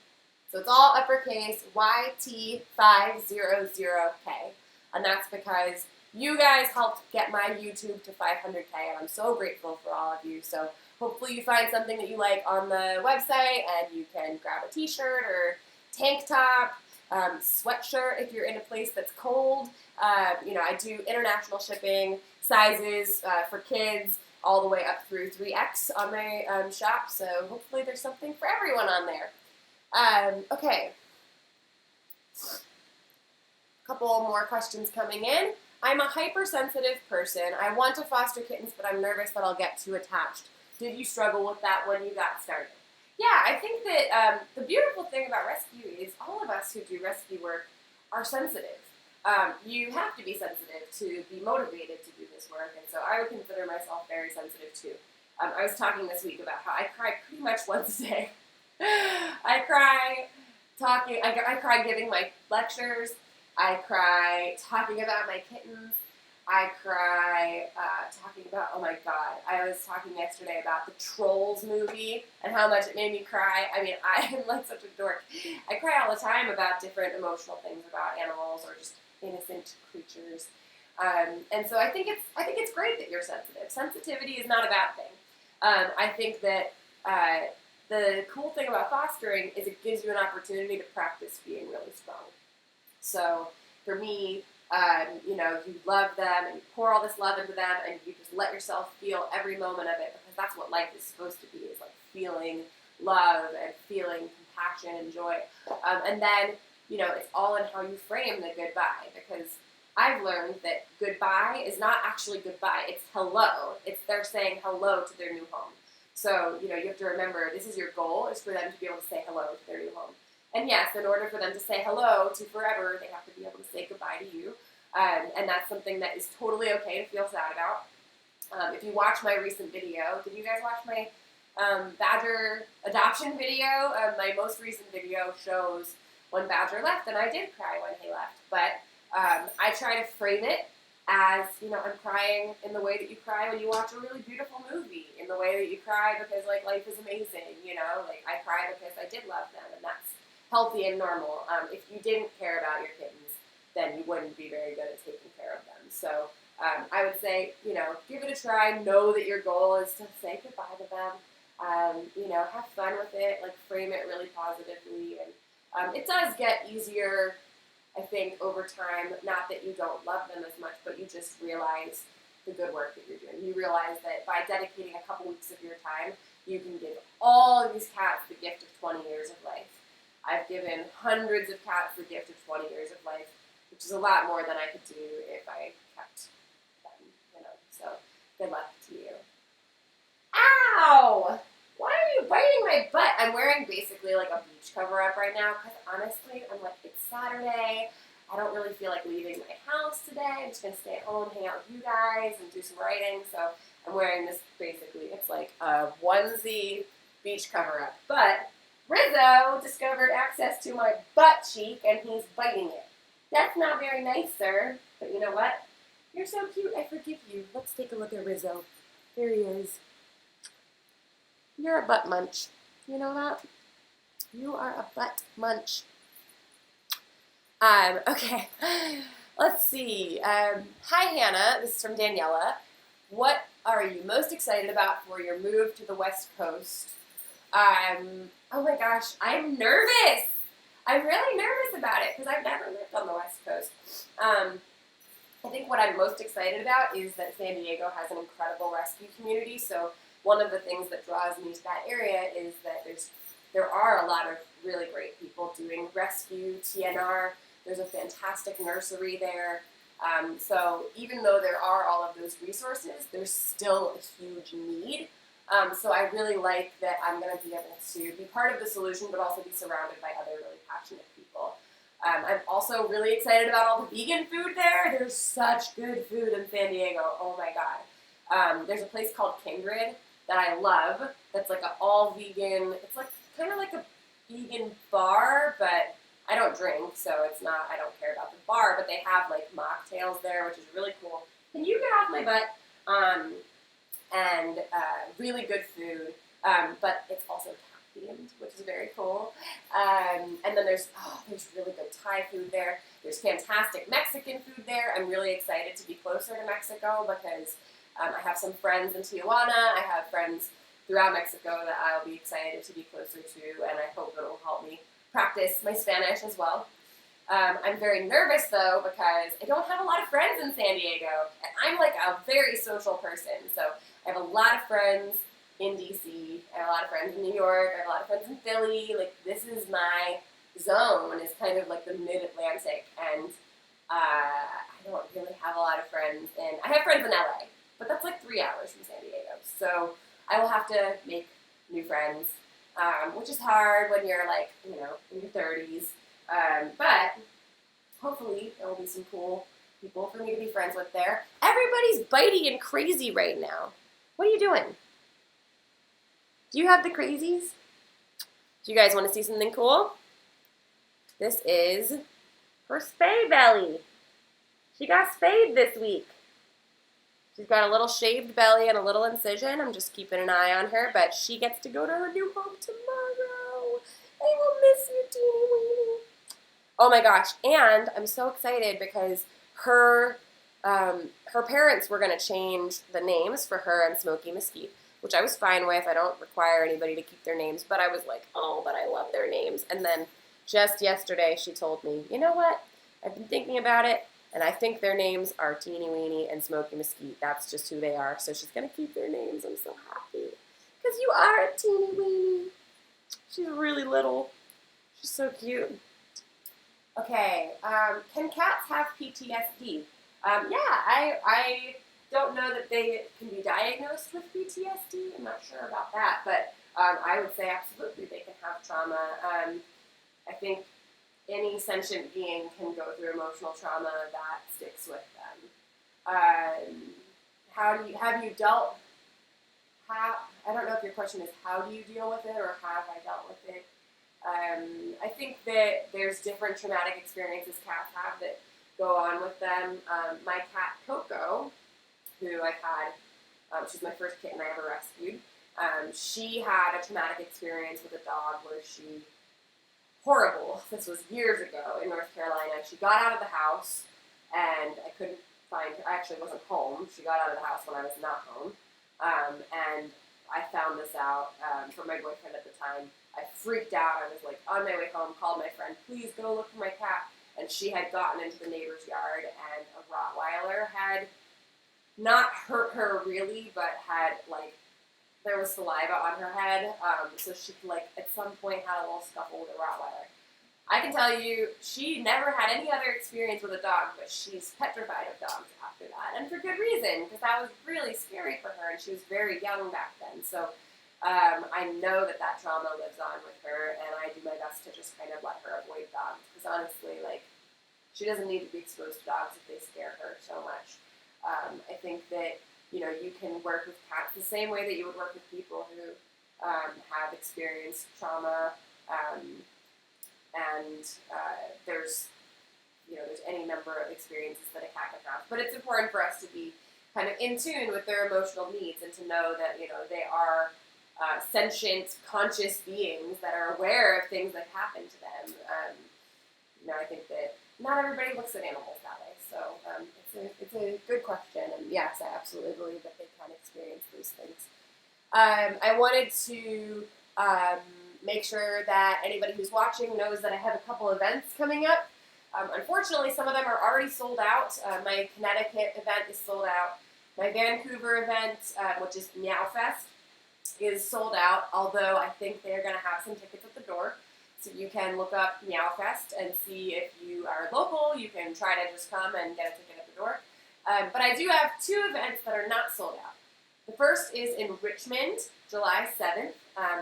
So it's all uppercase, YT500K. And that's because you guys helped get my YouTube to 500K, and I'm so grateful for all of you. So hopefully you find something that you like on the website, and you can grab a t-shirt or tank top, sweatshirt if you're in a place that's cold. I do international shipping, sizes for kids, all the way up through 3X on my shop, so hopefully there's something for everyone on there. Okay. A couple more questions coming in. I'm a hypersensitive person. I want to foster kittens, but I'm nervous that I'll get too attached. Did you struggle with that when you got started? Yeah, I think that the beautiful thing about rescue is all of us who do rescue work are sensitive. You have to be sensitive to be motivated to do this work, and so I would consider myself very sensitive too. I was talking this week about how I cry pretty much once a day. I cry giving my lectures. I cry talking about my kittens. I cry talking about, oh my god, I was talking yesterday about the Trolls movie and how much it made me cry. I mean, I am like such a dork. I cry all the time about different emotional things about animals or just innocent creatures. And so I think it's great that you're sensitive. Sensitivity is not a bad thing. I think that the cool thing about fostering is it gives you an opportunity to practice being really strong. So for me, you love them and you pour all this love into them and you just let yourself feel every moment of it, because that's what life is supposed to be, is like feeling love and feeling compassion and joy. And then it's all in how you frame the goodbye, because I've learned that goodbye is not actually goodbye, it's hello. It's they're saying hello to their new home. So, you have to remember, this is your goal, is for them to be able to say hello to their new home. And yes, in order for them to say hello to forever, they have to be able to say goodbye to you. And that's something that is totally okay to feel sad about. If you watch my recent video, did you guys watch my Badger adoption video? My most recent video shows when Badger left, and I did cry when he left. But I try to frame it as, I'm crying in the way that you cry when you watch a really beautiful movie, in the way that you cry because, life is amazing, I cry because I did love them, and that's healthy and normal. If you didn't care about your kittens, then you wouldn't be very good at taking care of them. So I would say, give it a try. Know that your goal is to say goodbye to them. Have fun with it, frame it really positively, and it does get easier, I think, over time. Not that you don't love them as much, but you just realize the good work that you're doing. You realize that by dedicating a couple weeks of your time, you can give all of these cats the gift of 20 years of life. I've given hundreds of cats the gift of 20 years of life, which is a lot more than I could do if I kept them, So, good luck to you. Ow! Why are you biting my butt? I'm wearing basically a beach cover-up right now, because honestly, it's Saturday. I don't really feel like leaving my house today. I'm just going to stay at home, hang out with you guys, and do some writing. So I'm wearing this, basically, it's like a onesie beach cover-up. But Rizzo discovered access to my butt cheek, and he's biting it. That's not very nice, sir. But you know what? You're so cute. I forgive you. Let's take a look at Rizzo. There he is. You're a butt munch. You know that? You are a butt munch. Okay. Let's see. Hi, Hannah. This is from Daniela. What are you most excited about for your move to the West Coast? Oh my gosh, I'm nervous. I'm really nervous about it because I've never lived on the West Coast. I think what I'm most excited about is that San Diego has an incredible rescue community. So one of the things that draws me to that area is that there are a lot of really great people doing rescue, TNR. There's a fantastic nursery there. So even though there are all of those resources, there's still a huge need. So I really like that I'm going to be able to be part of the solution, but also be surrounded by other really passionate people. I'm also really excited about all the vegan food there. There's such good food in San Diego. Oh my God. There's a place called Kindred that I love. That's like an all vegan. It's kind of like a vegan bar, but I don't drink, so it's not. I don't care about the bar. But they have mocktails there, which is really cool. Can you get off my butt? And really good food, but it's also cat-themed, which is very cool. And then there's really good Thai food there. There's fantastic Mexican food there. I'm really excited to be closer to Mexico because I have some friends in Tijuana. I have friends throughout Mexico that I'll be excited to be closer to, and I hope it'll help me practice my Spanish as well. I'm very nervous, though, because I don't have a lot of friends in San Diego, and I'm a very social person, so I have a lot of friends in D.C., I have a lot of friends in New York, I have a lot of friends in Philly. This is my zone, is kind of the mid-Atlantic, and I don't really have a lot of friends I have friends in L.A., but that's 3 hours from San Diego, so I will have to make new friends, which is hard when you're in your 30s. But hopefully there will be some cool people for me to be friends with there. Everybody's bitey and crazy right now. What are you doing? Do you have the crazies? Do you guys want to see something cool? This is her spay belly. She got spayed this week. She's got a little shaved belly and a little incision. I'm just keeping an eye on her, but she gets to go to her new home tomorrow. I will miss you, teeny weeny. Oh my gosh, and I'm so excited because her parents were going to change the names for her and Smokey Mesquite, which I was fine with. I don't require anybody to keep their names, but I was like, oh, but I love their names. And then just yesterday she told me, you know what, I've been thinking about it, and I think their names are Teeny Weeny and Smokey Mesquite. That's just who they are, so she's going to keep their names. I'm so happy because you are a Teeny Weeny. She's really little. She's so cute. Okay, can cats have PTSD? Yeah, I don't know that they can be diagnosed with PTSD. I'm not sure about that, but I would say absolutely they can have trauma. I think any sentient being can go through emotional trauma that sticks with them. How do you have you dealt? How I don't know if your question is how do you deal with it or have I dealt with it. I think that there's different traumatic experiences cats have that go on with them. My cat Coco, who I've had, she's my first kitten I ever rescued. She had a traumatic experience with a dog where she horrible. This was years ago in North Carolina. She got out of the house, and I couldn't find her. I actually wasn't home. She got out of the house when I was not home, and I found this out from my boyfriend at the time. I freaked out. I was like on my way home, called my friend, please go look for my cat. And she had gotten into the neighbor's yard, and a Rottweiler had not hurt her really, but had like there was saliva on her head, so she like at some point had a little scuffle with a Rottweiler. I can tell you, she never had any other experience with a dog, but she's petrified of dogs after that, and for good reason, because that was really scary for her, and she was very young back then. So I know that that trauma lives on with her, and I do my best to just kind of let her avoid dogs, because honestly, like, she doesn't need to be exposed to dogs if they scare her so much. I think that you can work with cats the same way that you would work with people who have experienced trauma, and there's any number of experiences that a cat can have. But it's important for us to be kind of in tune with their emotional needs and to know that they are sentient, conscious beings that are aware of things that happen to them. I think that not everybody looks at animals that way. So it's a good question, and yes, I absolutely believe that they can experience those things. I wanted to make sure that anybody who's watching knows that I have a couple events coming up. Unfortunately, some of them are already sold out. My Connecticut event is sold out. My Vancouver event, which is Meowfest, is sold out, although I think they're going to have some tickets at the door. So you can look up Meowfest and see if you are local. You can try to just come and get a ticket at the door. But I do have two events that are not sold out. The first is in Richmond, July 7th.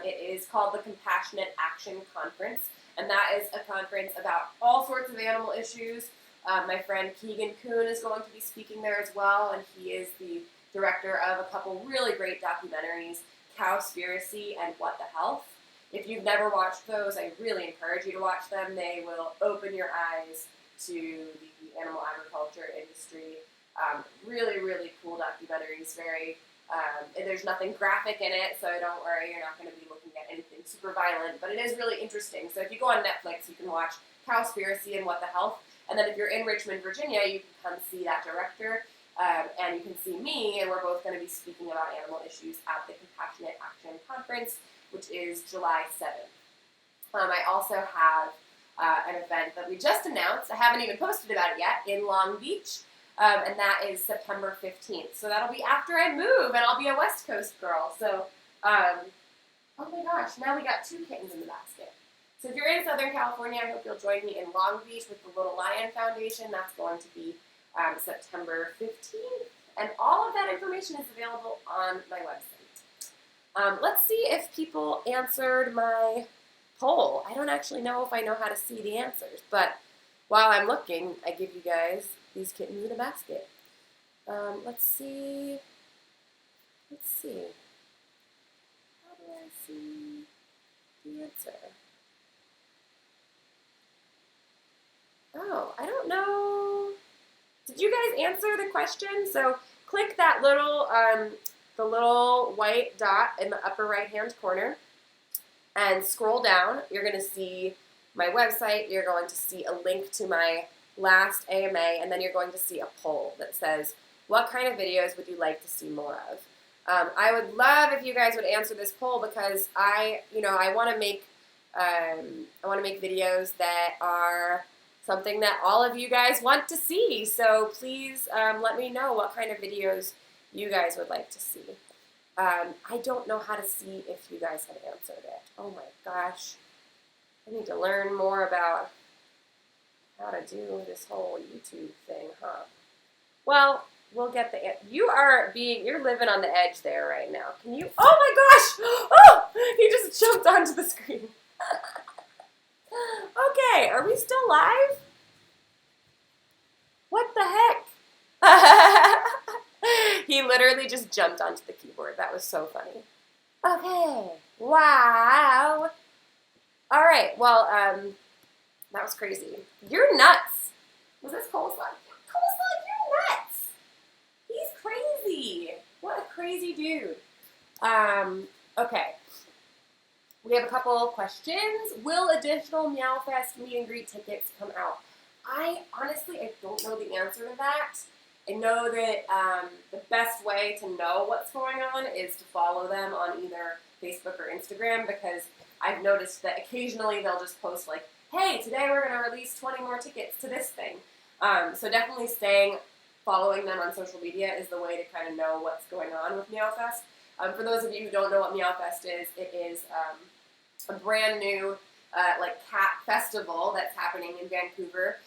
It is called the Compassionate Action Conference, and that is a conference about all sorts of animal issues. My friend Keegan Kuhn is going to be speaking there as well, and he is the director of a couple really great documentaries, Cowspiracy and What the Health. If you've never watched those, I really encourage you to watch them. They will open your eyes to the animal agriculture industry. Really, really cool documentaries. There's nothing graphic in it, so don't worry, you're not going to be looking at anything super violent, but it is really interesting. So if you go on Netflix, you can watch Cowspiracy and What the Health, and then if you're in Richmond, Virginia, you can come see that director, and you can see me, and we're both going to be speaking about animal issues at the Compassionate Action Conference, which is July 7th. I also have an event that we just announced. I haven't even posted about it yet, in Long Beach, and that is September 15th. So that'll be after I move, and I'll be a West Coast girl. So, oh my gosh, now we got two kittens in the basket. So if you're in Southern California, I hope you'll join me in Long Beach with the Little Lion Foundation. That's going to be September 15th, and all of that information is available on my website. Let's see if people answered my poll. I don't actually know if I know how to see the answers, but while I'm looking, I give you guys these kittens in a basket. Let's see. How do I see the answer? Oh, I don't know. Did you guys answer the question? So click that little, the little white dot in the upper right-hand corner and scroll down. You're going to see my website. You're going to see a link to my last AMA, and then you're going to see a poll that says, what kind of videos would you like to see more of? I would love if you guys would answer this poll because I want to make videos that are something that all of you guys want to see. So please let me know what kind of videos you guys would like to see. I don't know how to see if you guys have answered it. Oh my gosh. I need to learn more about how to do this whole YouTube thing, huh? Well, we'll get the, you're living on the edge there right now. Can you, oh my gosh! Oh, he just jumped onto the screen. Okay, are we still live? What the heck? He literally just jumped onto the keyboard. That was so funny. Okay, wow. All right, well, that was crazy. You're nuts. Was this coleslaw? Coleslaw, you're nuts. He's crazy. What a crazy dude. Okay. We have a couple of questions. Will additional Meowfest meet and greet tickets come out? I don't know the answer to that. I know that the best way to know what's going on is to follow them on either Facebook or Instagram, because I've noticed that occasionally they'll just post like, hey, today we're going to release 20 more tickets to this thing. So definitely following them on social media is the way to kind of know what's going on with Meowfest. For those of you who don't know what Meowfest is, it is a brand new cat festival that's happening in Vancouver,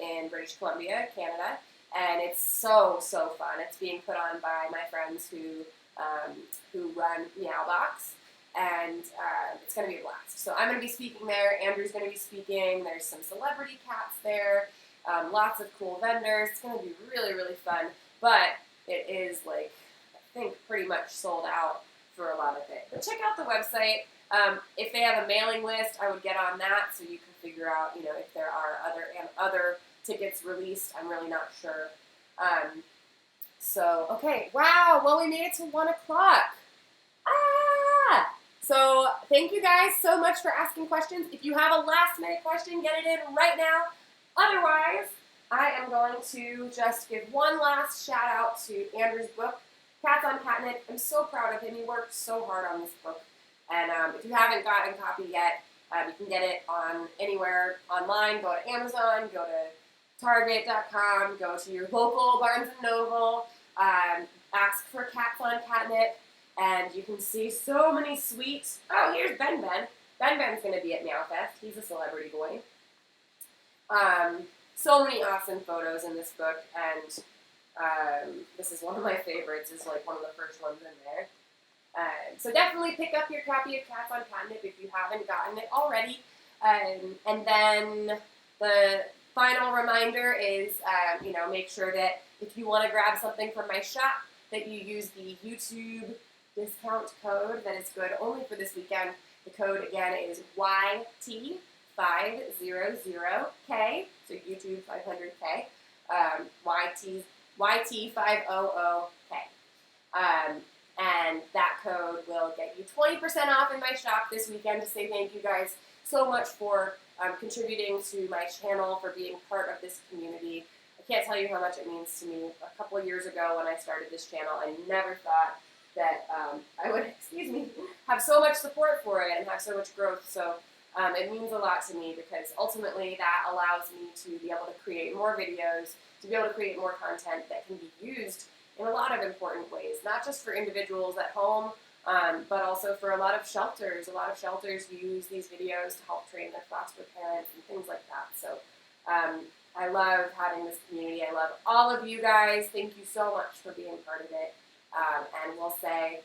in British Columbia, Canada, and it's so fun. It's being put on by my friends who run Meowbox, and it's going to be a blast. So I'm going to be speaking there. Andrew's going to be speaking. There's some celebrity cats there. Lots of cool vendors. It's going to be really fun, but it is I think pretty much sold out for a lot of it. But check out the website. If they have a mailing list, I would get on that so you can figure out, if there are other tickets released. I'm really not sure. Okay, wow. Well, we made it to 1 o'clock. So thank you guys so much for asking questions. If you have a last-minute question, get it in right now. Otherwise, I am going to just give one last shout-out to Andrew's book, Cats on Catnip. I'm so proud of him. He worked so hard on this book. And if you haven't gotten a copy yet, you can get it on anywhere online. Go to Amazon, go to Target.com, go to your local Barnes & Noble, ask for Cats on Catnip, and you can see so many sweet... Oh, here's Ben Ben. Ben Ben's going to be at Meowfest. He's a celebrity boy. So many awesome photos in this book, and this is one of my favorites. It's one of the first ones in there. So definitely pick up your copy of Cats on Catnip if you haven't gotten it already. And then the final reminder is, make sure that if you want to grab something from my shop, that you use the YouTube discount code that is good only for this weekend. The code, again, is YT500K, so YouTube 500K, YT500K. And that code will get you 20% off in my shop this weekend to say thank you guys so much for contributing to my channel, for being part of this community. I can't tell you how much it means to me. A couple of years ago when I started this channel, I never thought that I would, have so much support for it and have so much growth. So it means a lot to me, because ultimately that allows me to be able to create more videos, to be able to create more content that can be used in a lot of important ways, not just for individuals at home, but also for a lot of shelters. A lot of shelters use these videos to help train their foster parents and things like that. So I love having this community. I love all of you guys. Thank you so much for being part of it. And we'll say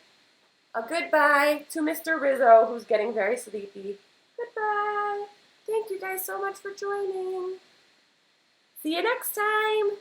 a goodbye to Mr. Rizzo, who's getting very sleepy. Goodbye. Thank you guys so much for joining. See you next time.